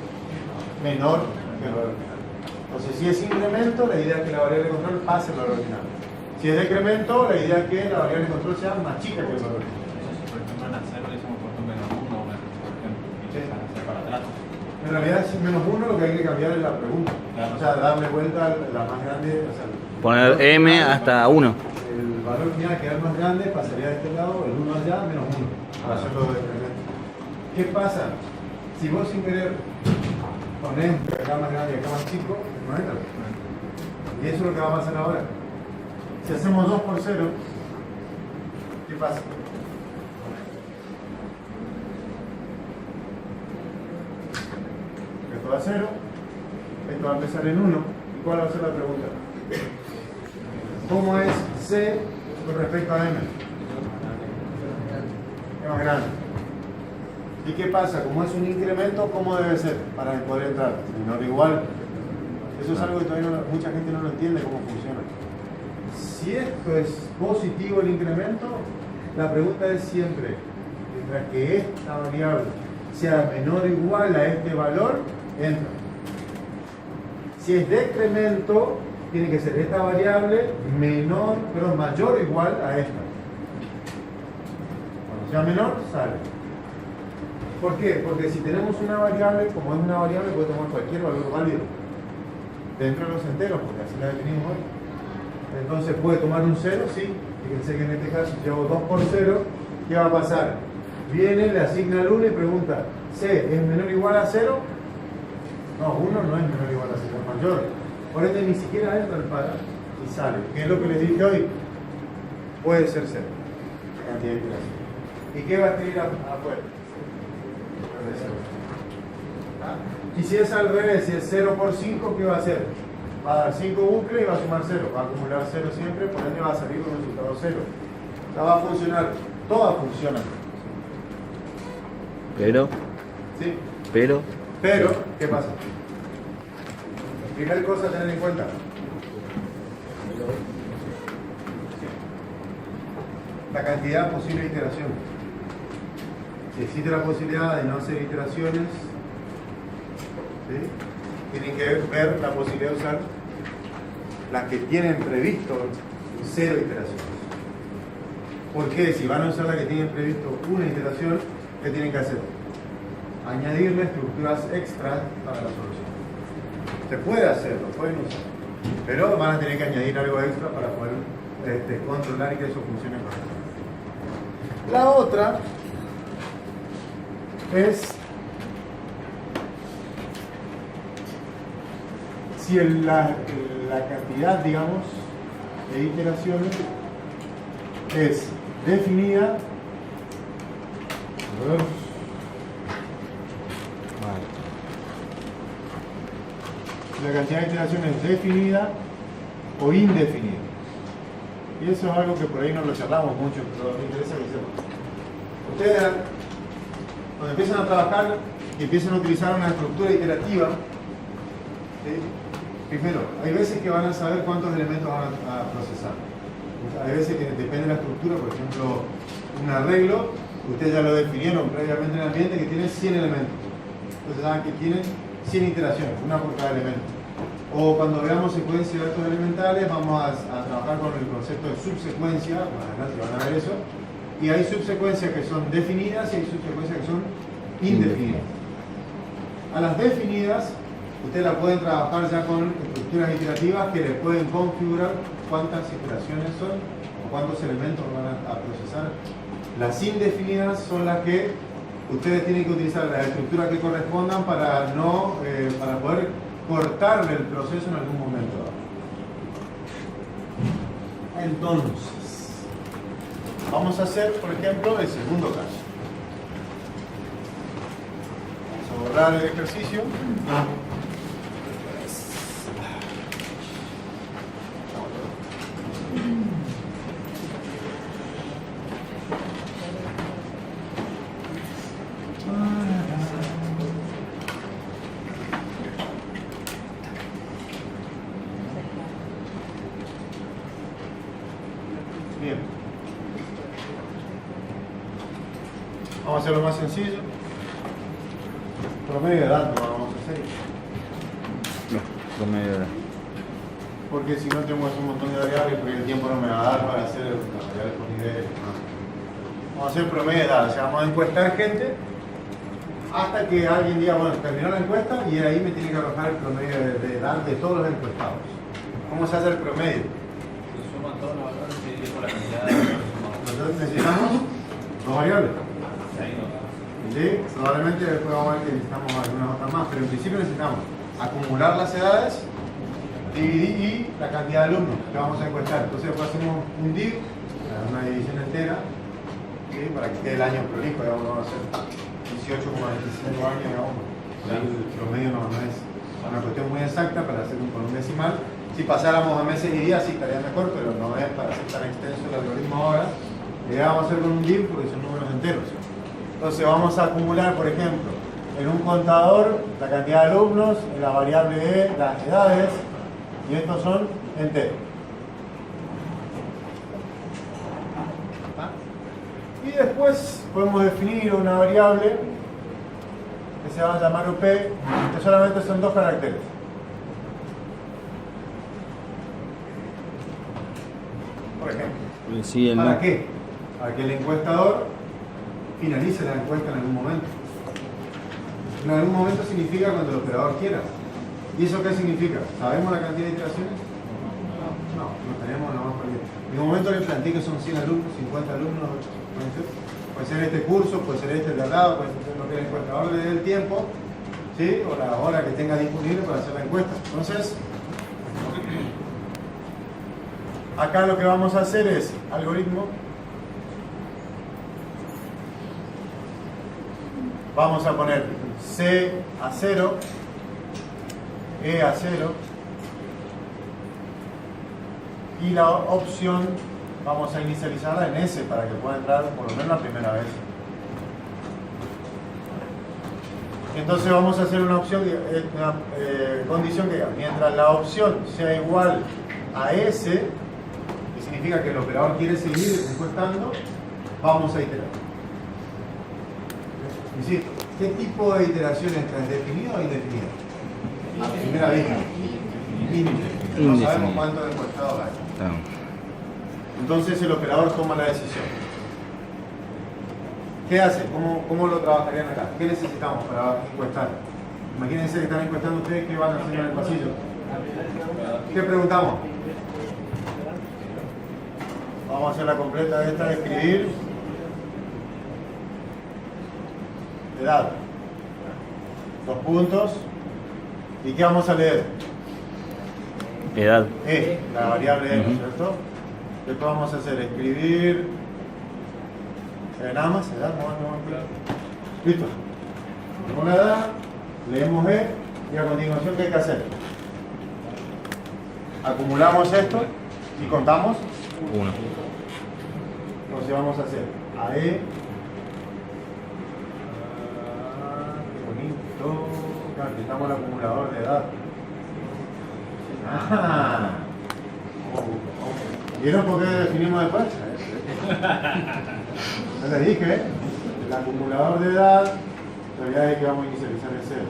menor que el valor final. Entonces, si es incremento, la idea es que la variable de control pase el valor final. Si es decremento, la idea es que la variable de control sea más chica que el valor final. Por ejemplo, en hacer le decimos por menos 1 o menos, por ejemplo, y hacer para atrás. En realidad, si menos 1, lo que hay que cambiar es la pregunta. Claro. O sea, darle vuelta a la más grande. O sea, Poner M hasta 1. el valor final quedar más grande pasaría de este lado, el 1 allá, menos 1, para hacerlo de decremento. ¿Qué pasa? Si vos sin querer ponés acá más grande y acá más chico, no entra. Y eso es lo que va a pasar ahora. Si hacemos 2 por 0, ¿qué pasa? Esto va a 0, esto va a empezar en 1. ¿Y cuál va a ser la pregunta? ¿Cómo es C con respecto a M? Es más grande. ¿Y qué pasa? Como es un incremento, ¿cómo debe ser para poder entrar? Menor o igual. Eso es algo que todavía mucha gente no lo entiende cómo funciona. Si esto es positivo el incremento, la pregunta es siempre, mientras que esta variable sea menor o igual a este valor, entra. Si es decremento, tiene que ser esta variable mayor o igual a esta. Cuando sea menor, sale. ¿Por qué? Porque si tenemos una variable, como es una variable, puede tomar cualquier valor válido dentro de los enteros, porque así la definimos hoy. Entonces puede tomar un 0, sí. Fíjense que en este caso, si hago 2 por 0, ¿qué va a pasar? Viene, le asigna el 1 y pregunta, ¿C es menor o igual a 0? No, 1 no es menor o igual a 0, es mayor. Por ende ni siquiera entra el para y sale. ¿Qué es lo que les dije hoy? Puede ser 0. La cantidad de iteración. ¿Y qué va a escribir afuera? Y si es al revés, si es 0 por 5, ¿qué va a hacer? Va a dar 5 bucles y va a sumar 0. Va a acumular 0 siempre, por ende va a salir con un resultado 0. O sea, va a funcionar. Todas funcionan. Pero, ¿Sí? pero, Pero, ¿qué pasa? Primera cosa a tener en cuenta. la cantidad posible de iteraciones. Si existe la posibilidad de no hacer iteraciones, ¿sí? Tienen que ver la posibilidad de usar las que tienen previsto 0 iteraciones. ¿Por qué? Si van a usar la que tienen previsto una iteración, ¿qué tienen que hacer? Añadirle estructuras extras para la solución. Se puede hacer, lo pueden usar, pero van a tener que añadir algo extra para poder controlar y que eso funcione correctamente. La otra es si la cantidad, digamos, de iteraciones es definida. La cantidad de iteraciones es definida o indefinida. Y eso es algo que por ahí no lo charlamos mucho, pero me interesa que sepan. Ustedes, cuando empiezan a trabajar y empiezan a utilizar una estructura iterativa, ¿sí? Primero, hay veces que van a saber cuántos elementos van a procesar. Hay veces que depende de la estructura, por ejemplo, un arreglo, ustedes ya lo definieron previamente en el ambiente que tiene 100 elementos. Entonces saben que tienen 100 iteraciones, una por cada elemento. O cuando veamos secuencia de datos elementales, vamos a trabajar con el concepto de subsecuencia, más adelante van a ver eso, y hay subsecuencias que son definidas y hay subsecuencias que son indefinidas. A las definidas, ustedes las pueden trabajar ya con estructuras iterativas que les pueden configurar cuántas iteraciones son o cuántos elementos van a procesar. Las indefinidas son las que ustedes tienen que utilizar las estructuras que correspondan para poder cortarle el proceso en algún momento dado. Entonces, vamos a hacer, por ejemplo, el segundo caso. Vamos a borrar el ejercicio. Bien. Vamos a hacerlo más sencillo. Promedio de edad no vamos a hacer. No, promedio de edad. Porque si no tenemos un montón de variables, porque el tiempo no me va a dar para hacer las variables por nivel. No. Vamos a hacer promedio de edad, o sea, vamos a encuestar gente hasta que alguien diga, bueno, terminó la encuesta y ahí me tiene que arrojar el promedio de edad de todos los encuestados. ¿Cómo se hace el promedio? Se suman todos los valores y por la cantidad de valores sumados. Nosotros necesitamos dos variables. Ahí no. ¿Sí? Probablemente después vamos a ver que necesitamos algunas otras más, pero en principio necesitamos acumular las edades, dividir y la cantidad de alumnos que vamos a encuestar. Entonces después hacemos un div, una división entera, ¿sí? Para que quede el año prolijo, digamos, vamos a hacer 18,25 años, digamos. El promedio no es una cuestión muy exacta para hacer con un decimal. Si pasáramos a meses y días sí estaría mejor, pero no es para hacer tan extenso el algoritmo ahora. Vamos a hacer con un div porque son números enteros. Entonces vamos a acumular, por ejemplo, en un contador la cantidad de alumnos, en la variable E las edades, y estos son enteros. Y después podemos definir una variable que se va a llamar UP, que solamente son 2 caracteres. Por ejemplo. Sí, ¿Para qué? Para que el encuestador finalice la encuesta en algún momento. En algún momento significa cuando el operador quiera. ¿Y eso qué significa? ¿Sabemos la cantidad de iteraciones? No, no tenemos nada más por ahí. En un momento le planteé que son 100 alumnos, 50 alumnos, puede ser este curso, puede ser este de al lado, puede ser lo que el encuestador le dé el tiempo, ¿sí? O la hora que tenga disponible para hacer la encuesta. Entonces, acá lo que vamos a hacer es algoritmo. Vamos a poner C a 0, E a 0 y la opción vamos a inicializarla en S para que pueda entrar por lo menos la primera vez. Entonces vamos a hacer una opción, una condición que mientras la opción sea igual a S, que significa significa que el operador quiere seguir encuestando, vamos a iterar. Insisto, ¿qué tipo de iteración entra? ¿Definida o indefinida? A primera vista. Indefinida. No sabemos cuántos encuestados hay. Entonces el operador toma la decisión. ¿Qué hace? ¿Cómo lo trabajarían acá? ¿Qué necesitamos para encuestar? Imagínense que están encuestando ustedes, ¿qué van a hacer en el pasillo? ¿Qué preguntamos? Vamos a hacer la completa de esta de escribir. Edad. 2 puntos. ¿Y qué vamos a leer? Edad. La variable ¿no es cierto? Después vamos a hacer escribir. Nada más, edad, no. Listo. Tenemos la edad, leemos y a continuación, ¿qué hay que hacer? Acumulamos esto y contamos 1. Entonces vamos a hacer AE. Qué bonito. Claro, quitamos el acumulador de edad. ¿Vieron por qué definimos después? No les dije, el acumulador de edad, la realidad es que vamos a inicializar en 0.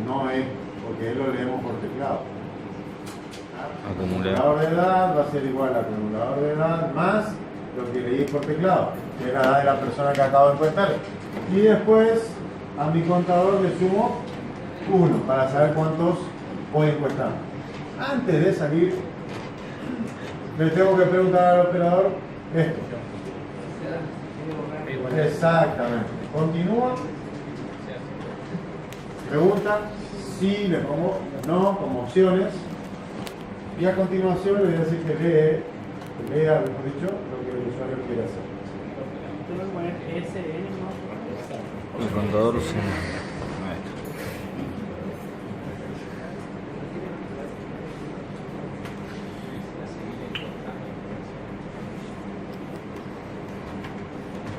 No es, porque lo leemos por teclado. El acumulador de edad va a ser igual al acumulador de edad más lo que leí por teclado, que es la edad de la persona que acabo de encuestar. Y después a mi contador le sumo 1 para saber cuántos voy a encuestar. Antes de salir, le tengo que preguntar al operador esto. Exactamente. Continúa. Pregunta. Sí, le pongo no como opciones. Y a continuación le voy a decir que lea, mejor dicho, lo que el usuario quiere hacer. Tengo que poner SN, ¿no? El contador se...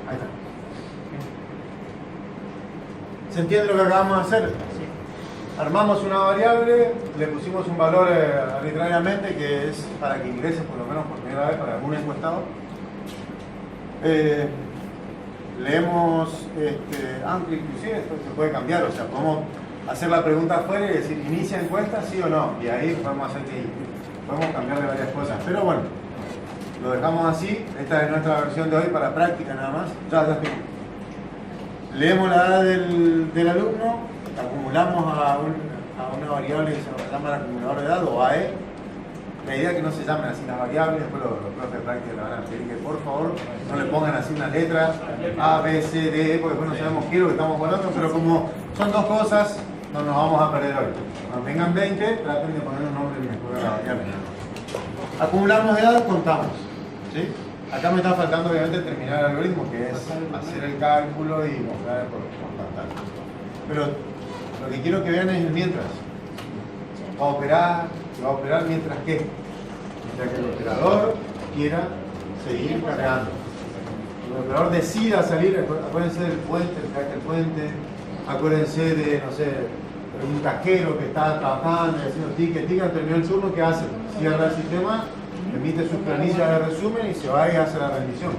Ahí está. ¿Se entiende lo que acabamos de hacer? Armamos una variable, le pusimos un valor arbitrariamente que es para que ingrese por lo menos por primera vez para algún encuestado. Leemos, aunque inclusive esto se puede cambiar, o sea, podemos hacer la pregunta afuera y decir, ¿inicia encuesta, sí o no? Y ahí podemos hacer que podemos cambiarle varias cosas. Pero bueno, lo dejamos así. Esta es nuestra versión de hoy para práctica nada más. Ya estoy. Leemos la edad del alumno, acumulamos a una variable que se llama el acumulador de edad o AE. La idea es que no se llamen así las variables, después los profes de práctica le van a pedir que por favor no le pongan así una letra A, B, C, D, porque después no sabemos qué es lo que estamos hablando, pero como son dos cosas, no nos vamos a perder hoy. Cuando tengan 20, traten de poner un nombre mejor a la variable. Acumulamos edad, contamos. ¿Sí? Acá me está faltando obviamente terminar el algoritmo, que es hacer el cálculo y mostrar por pantalla. Pero lo que quiero que vean es el mientras. Va a operar mientras que. Mientras que el operador quiera seguir cargando. El operador decida salir, acuérdense del puente, el puente, acuérdense de, no sé, un cajero que está trabajando y haciendo ticket, terminó el turno, ¿qué hace? Cierra el sistema, emite sus planillas de resumen y se va y hace la rendición.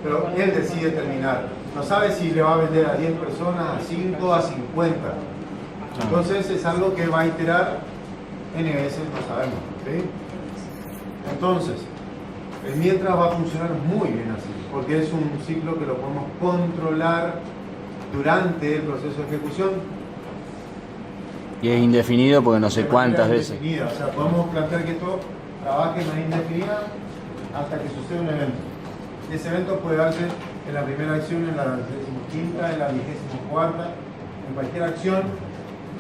Pero él decide terminar. No sabe si le va a vender a 10 personas, a 5, a 50. Entonces es algo que va a iterar N veces, no sabemos. ¿Sí? Entonces, el mientras va a funcionar muy bien así, porque es un ciclo que lo podemos controlar durante el proceso de ejecución. Y es indefinido porque no sé cuántas veces. O sea, podemos plantear que esto trabaje de manera indefinida hasta que suceda un evento. Ese evento puede darse en la primera acción, en la 15ª, en la 24ª, en cualquier acción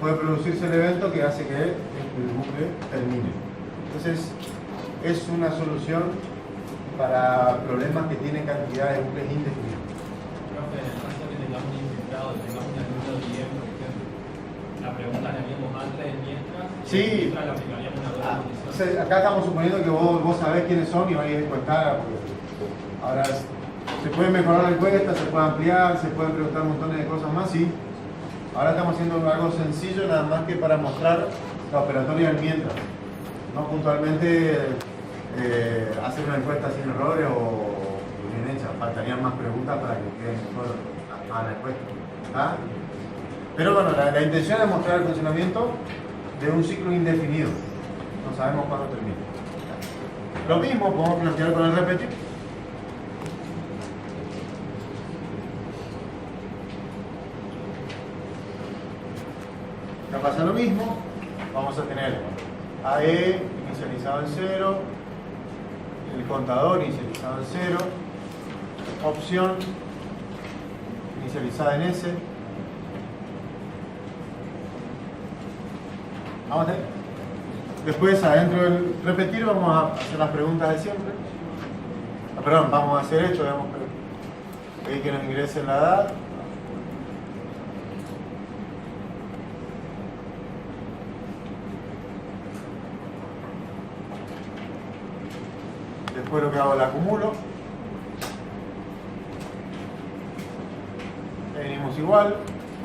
puede producirse el evento que hace que el bucle termine. Entonces, es una solución para problemas que tienen cantidad de bucles indefinidos. Profe, en el caso que tengamos un infiltrado, tengamos un alumno de 10, por ejemplo, la pregunta la haríamos antes del mientras, sí. Mientras le aplicaríamos una doble condición. Acá estamos suponiendo que vos sabés quiénes son y vais a encuestar. Ahora, se puede mejorar la encuesta, se puede ampliar, se pueden preguntar un montón de cosas más, sí. Ahora estamos haciendo algo sencillo, nada más que para mostrar la operatoria del mientras. No puntualmente hacer una encuesta sin errores o bien hecha. Faltarían más preguntas para que quede mejor la encuesta. ¿Ah? Pero bueno, la intención es mostrar el funcionamiento de un ciclo indefinido. No sabemos cuándo termina. Lo mismo podemos plantear con el repetir. Acá pasa lo mismo. Vamos a tener AE inicializado en 0, el contador inicializado en 0, opción inicializada en S. Vamos a ver. Después, adentro del repetir, vamos a hacer las preguntas de siempre. Perdón, vamos a hacer hecho, vamos a pedir que nos ingresen la edad. Después lo que hago, la acumulo. Venimos igual.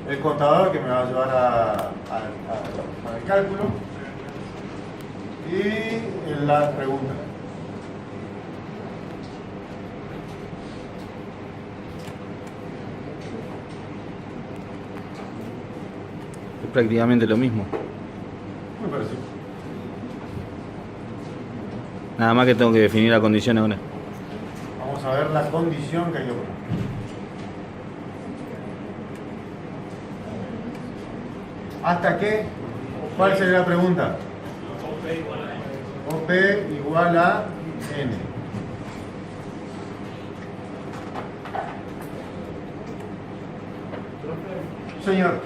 El contador que me va a llevar al cálculo. Y la pregunta. Es prácticamente lo mismo. Muy parecido. Nada más que tengo que definir la condición ahora. Vamos a ver la condición que hay que poner. ¿Hasta qué? ¿Cuál sería la pregunta? OP igual a N. Señor.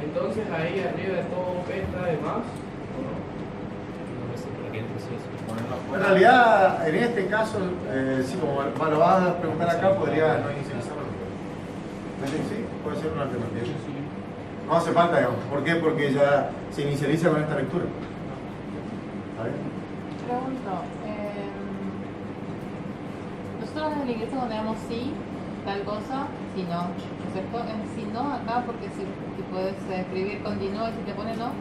Entonces ahí arriba de todo P está de más, ¿o no? En realidad, en este caso, sí, como lo vas a preguntar acá, podría no inicializarlo. Sí, puede ser una alternativa. No hace falta, digamos. ¿Por qué? Porque ya se inicializa con esta lectura. ¿Vale? Pregunto, nosotros en el ingreso ponemos sí, tal cosa, si no, ¿no es cierto? En si no acá, porque si puedes escribir continúa y si te pone no.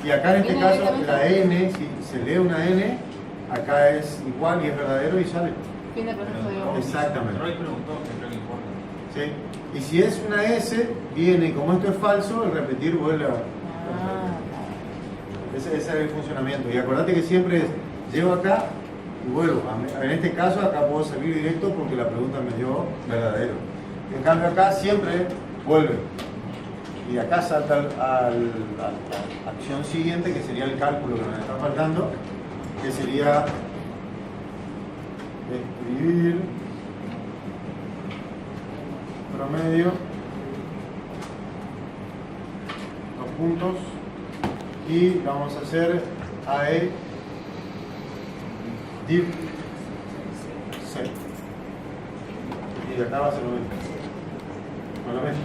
Y acá en este caso, la N, si se lee una N, acá es igual y es verdadero y sale. Fin de proceso de Exactamente. Roy preguntó, que creo que importa. ¿Sí? Y si es una S, viene, y como esto es falso, el repetir vuelve a... Ese es el funcionamiento. Y acordate que siempre es, llego acá y vuelvo. En este caso acá puedo salir directo porque la pregunta me dio verdadero. En cambio acá siempre vuelve. Y acá salta a la acción siguiente, que sería el cálculo que nos está faltando, que sería escribir promedio, dos puntos, y vamos a hacer AE div C. Y acá va a ser lo mismo. ¿No lo ves?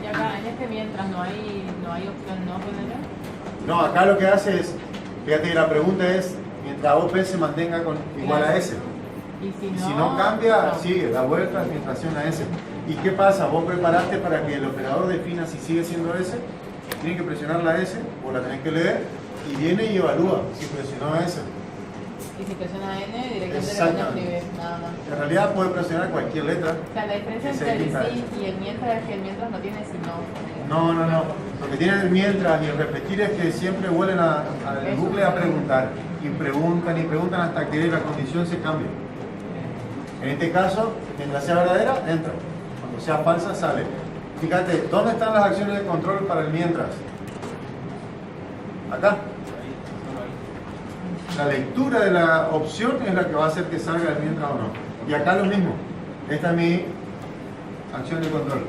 Y acá en este mientras no hay opción no ponerlo. No, acá lo que hace es, fíjate que la pregunta es, mientras OP se mantenga igual a S. Y si no cambia, sigue, da vuelta mientras sea una S. ¿Y qué pasa? Vos preparaste para que el operador defina si sigue siendo S, tiene que presionar la S, o la tenés que leer, y viene y evalúa si presionó S. Y si presiona N, directamente le van a escribir, nada más. En realidad puede presionar cualquier letra. O sea, la diferencia entre el sí y el mientras es que el mientras no tiene si no. No. Lo que tiene el mientras y el repetir es que siempre vuelven al bucle a preguntar. Y preguntan hasta que la condición se cambie. En este caso, mientras sea verdadera, entra. Cuando sea falsa, sale. Fíjate, ¿dónde están las acciones de control para el mientras? Acá. La lectura de la opción es la que va a hacer que salga el mientras o no. Y acá lo mismo. Esta es mi acción de control.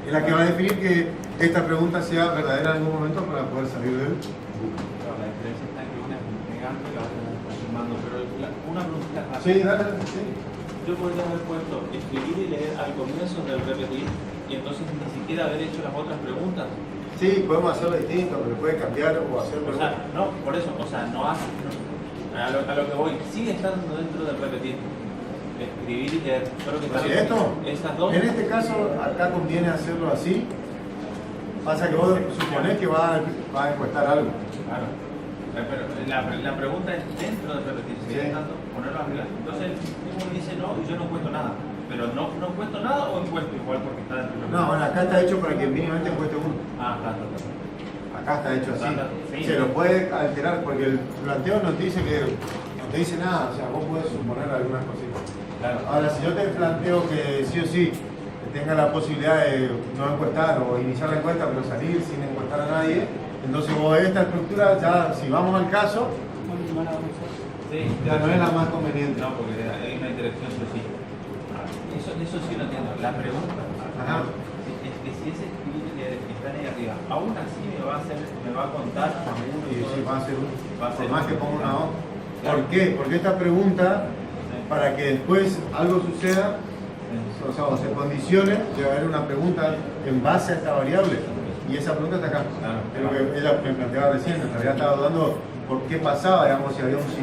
Es la que va a definir que esta pregunta sea verdadera en algún momento para poder salir del bucle. La diferencia está en que una es negando y la otra está sumando. Pero una pregunta rápida. Sí, dale, sí. Yo podría haber puesto escribir y leer al comienzo del repetir y entonces ni siquiera haber hecho las otras preguntas. Sí, podemos hacerlo distinto, pero puede cambiar o hacerlo. O sea, no, por eso, o sea, no hace. A lo que voy, sigue estando dentro del repetir. Escribir y leer. Solo que ¿Así esto? estas dos. En este caso, acá conviene hacerlo así. Pasa que vos suponés que va a encuestar algo. Claro. Pero la pregunta es dentro de repetir, Sí. ponerlo arriba. Entonces uno dice no y yo no encuentro nada. Pero no encuentro nada o encuentro igual porque está dentro de No, bueno, acá está hecho para que mínimamente encueste uno. está. Acá está hecho así. Sí. Se lo puede alterar porque el planteo no te dice no te dice nada, o sea, vos podés suponer algunas cositas. Claro. Ahora, si yo te planteo que sí o sí tenga la posibilidad de no encuestar o iniciar la encuesta pero salir sin encuestar a nadie, entonces vos esta estructura ya, si vamos al caso, No la vamos a usar. Sí, ya no es la más conveniente. No, porque hay una interacción sí. Eso sí lo entiendo. La pregunta Ajá. es que si ese escrito que está ahí arriba, aún así me va a contar a uno Y sí, va a ser Va a ser por más que ponga una O. Claro. ¿Por qué? Porque esta pregunta, para que después algo suceda, o sea, o se condicione, debe haber una pregunta en base a esta variable. Y esa pregunta está acá. Claro. Es lo que ella me planteaba recién. En realidad estaba dudando por qué pasaba, digamos, si había un si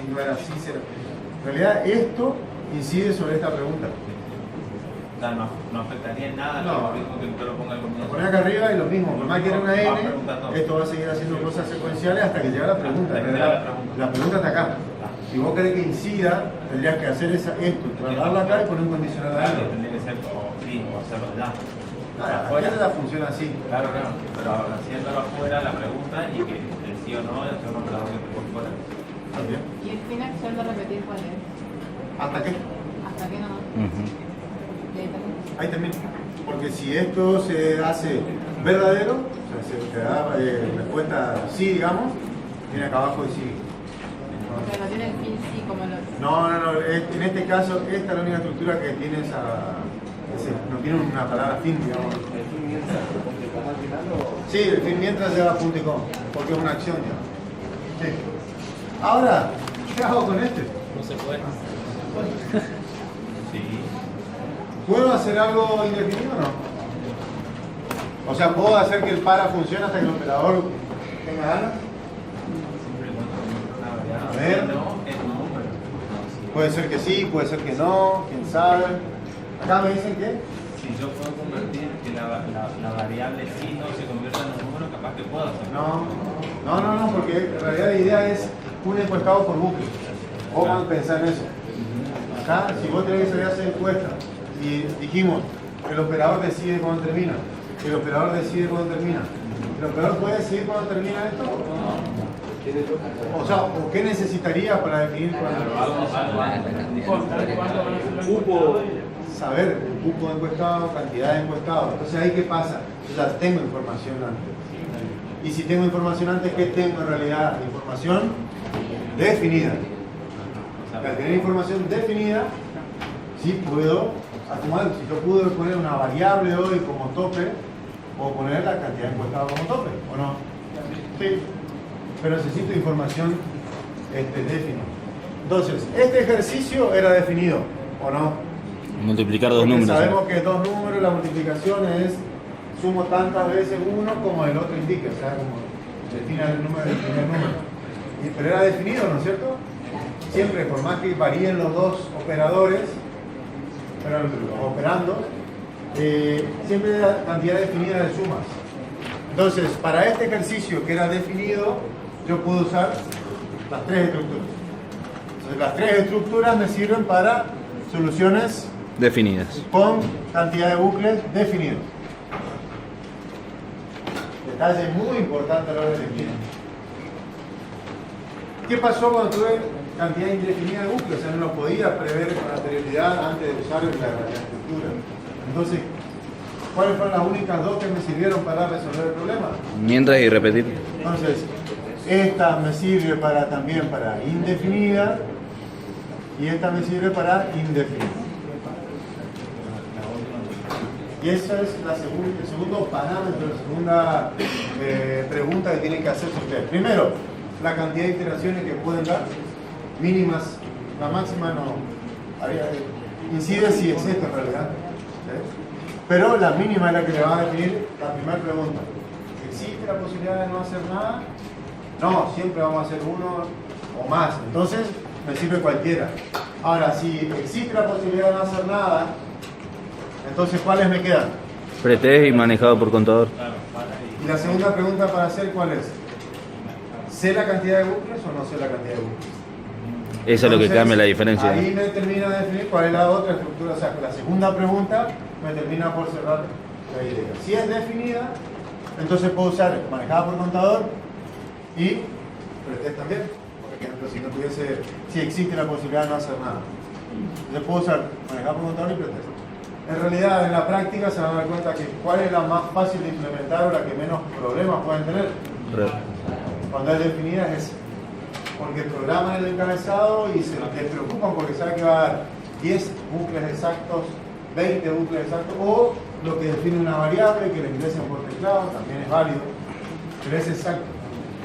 no era así. En realidad esto incide sobre esta pregunta. O sea, no afectaría en nada No. el algoritmo que usted lo ponga al Lo comienzo. poner acá arriba y lo mismo, por más que era una Va N, preguntando. esto va a seguir haciendo cosas secuenciales hasta que llegue la pregunta. Hasta que llegue la pregunta. La pregunta está acá. Si vos querés que incida, tendrías que hacer esto, trasladarla acá y poner un condicional Claro, adentro. tendría que ser o hacerlo allá. Afuera la funciona así. Claro, pero haciéndolo afuera la pregunta y que el sí o no es un operador que por fuera. ¿Está bien? ¿Y el fin acción de repetir cuál es? ¿Hasta qué? ¿Hasta qué nomás? Ujú. Y ahí también. Ahí también. Porque si esto se hace verdadero, o sea, se te da respuesta sí, digamos, viene acá abajo y sigue. O sea, no tiene el fin sí como lo... No. En este caso, esta es la única estructura que tiene no tiene una palabra fin, digamos. ¿El fin mientras punto y coma al final o...? Sí, el fin mientras lleva punto y coma, porque es una acción ya. Sí. Ahora, ¿qué hago con este? No se puede. Sí. ¿Puedo hacer algo indefinido o no? O sea, ¿puedo hacer que el para funcione hasta que el operador tenga ganas? Siempre y cuando una A variable ver. no es un número. Puede ser que sí, puede ser que no, quién sabe. Acá me dicen que Si yo puedo convertir que la variable sí no se convierta en un número, capaz que puedo hacer. no, porque en realidad la idea es un encuestado por bucle. Vos vas a pensar en eso. Acá, si vos tenés que salir a hacer encuesta y dijimos, el operador decide cuándo termina, el operador decide cuándo termina, ¿el operador puede decidir cuándo termina esto? O sea, ¿o qué necesitaría para definir cuándo? ¿Cuánto van a ser los Cupo, encuestados? saber el cupo de encuestado, cantidad de encuestados. Entonces, ¿ahí qué pasa? Yo ya tengo información antes. Y si tengo información antes, ¿qué tengo en realidad? Información definida. Al tener información definida, sí puedo acumular. Si yo pude poner una variable hoy como tope, puedo poner la cantidad de encuestados como tope, ¿o no? Sí. Pero necesito información definida. Entonces, este ejercicio era definido, ¿o no? Multiplicar dos Porque números. sabemos que dos números, la multiplicación es sumo tantas veces uno como el otro indique, o sea, como define el número del primer número. Pero era definido, ¿no es cierto? Siempre, por más que varíen los dos operadores, pero los operandos, siempre hay la cantidad definida de sumas. Entonces, para este ejercicio que era definido, yo puedo usar las tres estructuras. Entonces, las tres estructuras me sirven para soluciones Definidas. con cantidad de bucles definidos. Detalle muy importante a la hora de elegir. ¿Qué pasó cuando tuve cantidad indefinida de bucles? O sea, no lo podía prever con anterioridad antes de usar la estructura. Entonces, ¿cuáles fueron las únicas dos que me sirvieron para resolver el problema? Mientras y repetir. Entonces, esta me sirve también para indefinida y esta me sirve para indefinida. Y esa es el segundo parámetro, la segunda pregunta que tienen que hacerse ustedes. Primero, la cantidad de iteraciones que pueden dar, mínimas, la máxima no incide si es esto en realidad. ¿Sí? Pero la mínima es la que le va a definir la primera pregunta. ¿Existe la posibilidad de no hacer nada? No, siempre vamos a hacer uno o más. Entonces, me sirve cualquiera. Ahora, si existe la posibilidad de no hacer nada, entonces, ¿cuáles me quedan? Pretest y manejado por contador. Y la segunda pregunta para hacer, ¿cuál es? ¿sé la cantidad de bucles o no sé la cantidad de bucles? Eso es lo que Entonces, cambia la diferencia. Ahí me termina de definir cuál es la otra estructura, o sea, la segunda pregunta me termina por cerrar la idea. Si es definida, entonces puedo usar manejada por contador y pretest también. Por ejemplo, si existe la posibilidad de no hacer nada. Entonces puedo usar manejada por contador y pretest. En realidad, en la práctica se van a dar cuenta que cuál es la más fácil de implementar o la que menos problemas pueden tener. Cuando es definida es esa. Porque programan el encabezado y se preocupan porque saben que va a dar 10 bucles exactos, 20 bucles exactos, o lo que define una variable que le ingresen por teclado, también es válido, pero es exacto.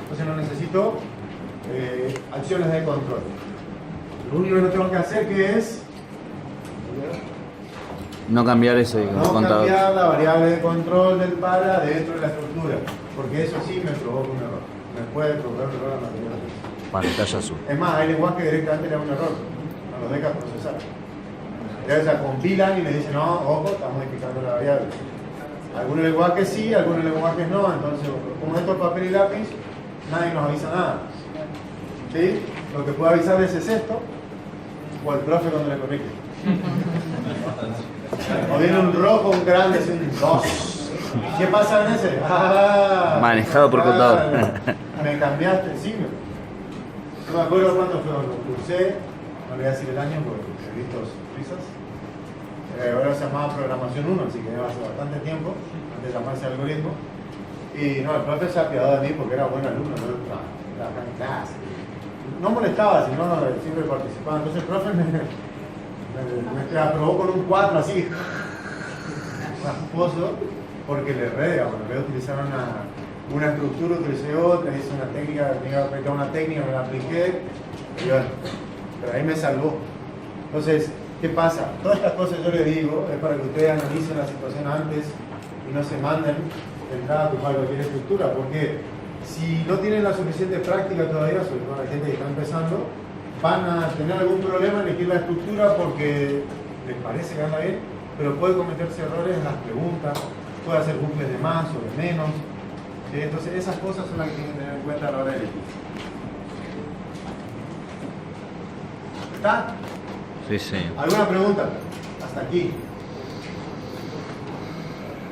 Entonces no necesito acciones de control. Lo único que no tengo que hacer que es No cambiar ese no contador. cambiar la variable de control del para dentro de la estructura, porque eso sí me provoca un error. Me puede provocar un error a la mayoría de las veces. Pantalla azul. Es más, hay lenguajes que directamente le dan un error, no los dejan procesar. Ya se compilan y le dicen, no, ojo, está modificando la variable. Algunos lenguajes sí, algunos lenguajes no, entonces, como esto es papel y lápiz, nadie nos avisa nada. ¿Sí? Lo que puede avisarles es esto, o el profe cuando le corrige. O viene un rojo, un grande, es un 2. ¿Qué pasa en ese? Manejado por contador. Me cambiaste el signo. No me acuerdo cuándo fue, lo cursé, no le voy a decir el año porque he visto risas. Ahora se llamaba Programación 1, así que hace bastante tiempo, antes de llamarse algoritmo. Y no, el profe se ha apiadado de mí porque era buen alumno, no trabajaba en clase. No molestaba, sino siempre participaba. Entonces el profe me aprobó con un 4 así, rasposo, porque le erré, digamos, en vez de utilizar una estructura, utilicé otra, hice una técnica, tenía que aplicar una técnica, me la apliqué, y bueno, pero ahí me salvó. Entonces, ¿qué pasa? Todas estas cosas yo les digo, es para que ustedes analicen la situación antes y no se manden de entrada a ocupar cualquier estructura, porque si no tienen la suficiente práctica todavía, sobre todo la gente que está empezando, van a tener algún problema en elegir la estructura porque les parece que anda bien, pero puede cometerse errores en las preguntas, puede hacer bucles de más o de menos. ¿Sí? Entonces esas cosas son las que tienen que tener en cuenta a la hora de elegir. ¿Está? Sí, sí. ¿Alguna pregunta? Hasta aquí.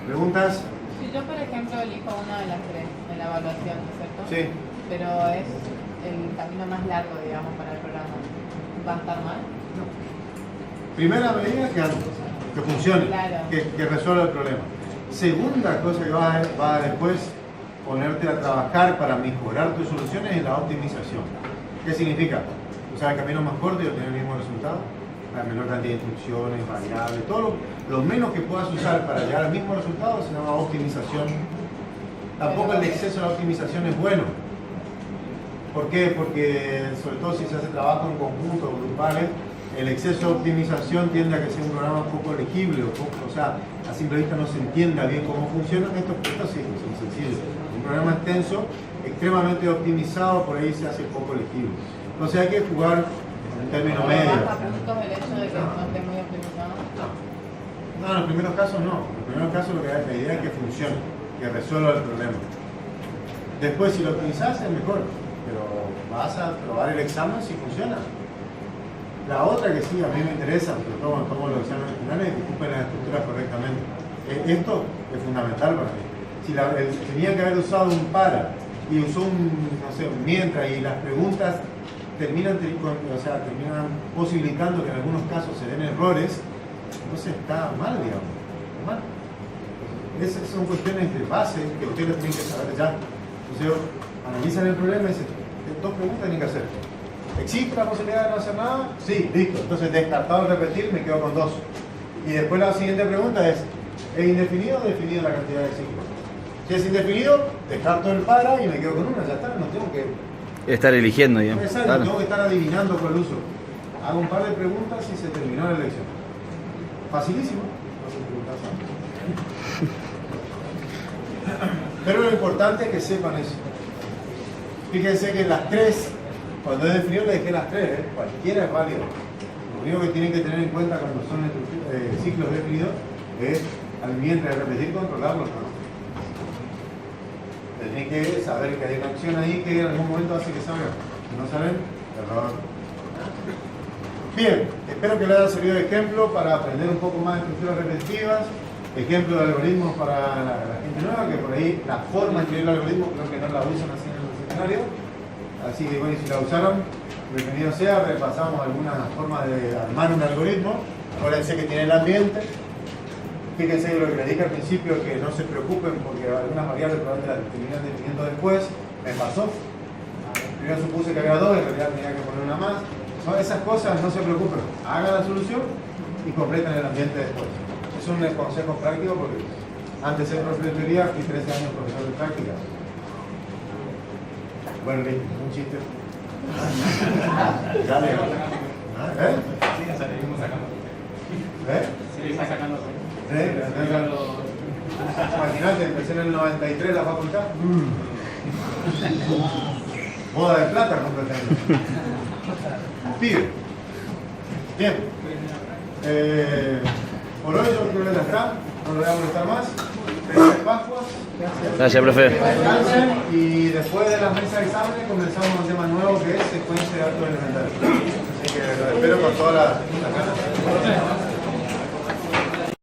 ¿Preguntas? Si yo, por ejemplo, elijo una de las tres en la evaluación, ¿no es cierto? Sí. Pero es el camino más largo, digamos, para el programa. ¿Va a estar mal? No. Primera medida que funcione, Claro. que resuelva el problema. Segunda cosa que va a después ponerte a trabajar para mejorar tus soluciones es la optimización. ¿Qué significa? Usar el camino más corto y obtener el mismo resultado. La menor cantidad de instrucciones, variables, todo lo menos que puedas usar para llegar al mismo resultado se llama optimización. Tampoco el exceso de la optimización es bueno. ¿Por qué? Porque sobre todo si se hace trabajo en conjunto o grupales, el exceso de optimización tiende a que sea un programa poco legible, o sea, a simple vista no se entienda bien cómo funciona. Esto sí es sencillo. Un programa extenso, extremadamente optimizado, por ahí se hace poco legible. Entonces hay que jugar en término medio. ¿Baja puntos el hecho de que no esté muy optimizado? No, en los primeros casos no. En los primeros casos la idea es que funcione, que resuelva el problema. Después si lo optimizás es mejor, pero vas a probar el examen si funciona. La otra que sí, a mí me interesa, sobre todo cuando tomo los exámenes finales, es que ocupen las estructuras correctamente. Esto es fundamental para mí. Si tenía que haber usado un para y usó un mientras y las preguntas terminan posibilitando que en algunos casos se den errores, entonces está mal, digamos. Está mal. Esas son cuestiones de base que ustedes tienen que saber ya. Entonces, analizan el problema y dicen, dos preguntas tienen que hacer. ¿Existe la posibilidad de no hacer nada? Sí, listo. Entonces, descartado el repetir, me quedo con 2. Y después la siguiente pregunta es indefinido o definido la cantidad de ciclos? Si es indefinido, descarto el para y me quedo con una, ya está, no tengo que Estar eligiendo, digamos. no Claro. tengo que estar adivinando cuál uso. Hago un par de preguntas y se terminó la elección. Facilísimo. No se preguntas antes. Pero lo importante es que sepan eso. Fíjense que las tres, cuando he definido le dejé las tres, cualquiera es válido. Lo único que tienen que tener en cuenta cuando son ciclos definidos es al mientras repetir controlarlos, ¿no? Tenés que saber que hay una acción ahí que en algún momento hace que salga. Si no saben, error. Bien, espero que les haya servido de ejemplo para aprender un poco más de estructuras repetitivas, ejemplo de algoritmos para la gente nueva, que por ahí la forma de escribir el algoritmo creo que no la usan así en el seminario. Así que bueno, si la usaron, bienvenido sea, repasamos algunas formas de armar un algoritmo. Acuérdense que tiene el ambiente. Fíjense que lo que les dije al principio, que no se preocupen porque algunas variables probablemente las terminan definiendo después. Me pasó. Primero supuse que había dos, en realidad tenía que poner una más. No, esas cosas no se preocupen. Hagan la solución y completen el ambiente después. Es un consejo práctico porque antes de ser profesor de teoría fui 13 años profesor de práctica. Bueno, listo, un chiste. Dale. ¿Eh? ¿Eh? Seguimos sacando. Imagínate, empecé en el 93 la facultad. Boda de plata completamente. Pibe. Bien. Por hoy yo creo que ya está. No lo voy a molestar más. Felices Pascuas. Gracias, profe. Descansen y después de las mesas de exámenes comenzamos un tema nuevo que es secuencia de datos elementales. Así que lo espero con todas las ganas.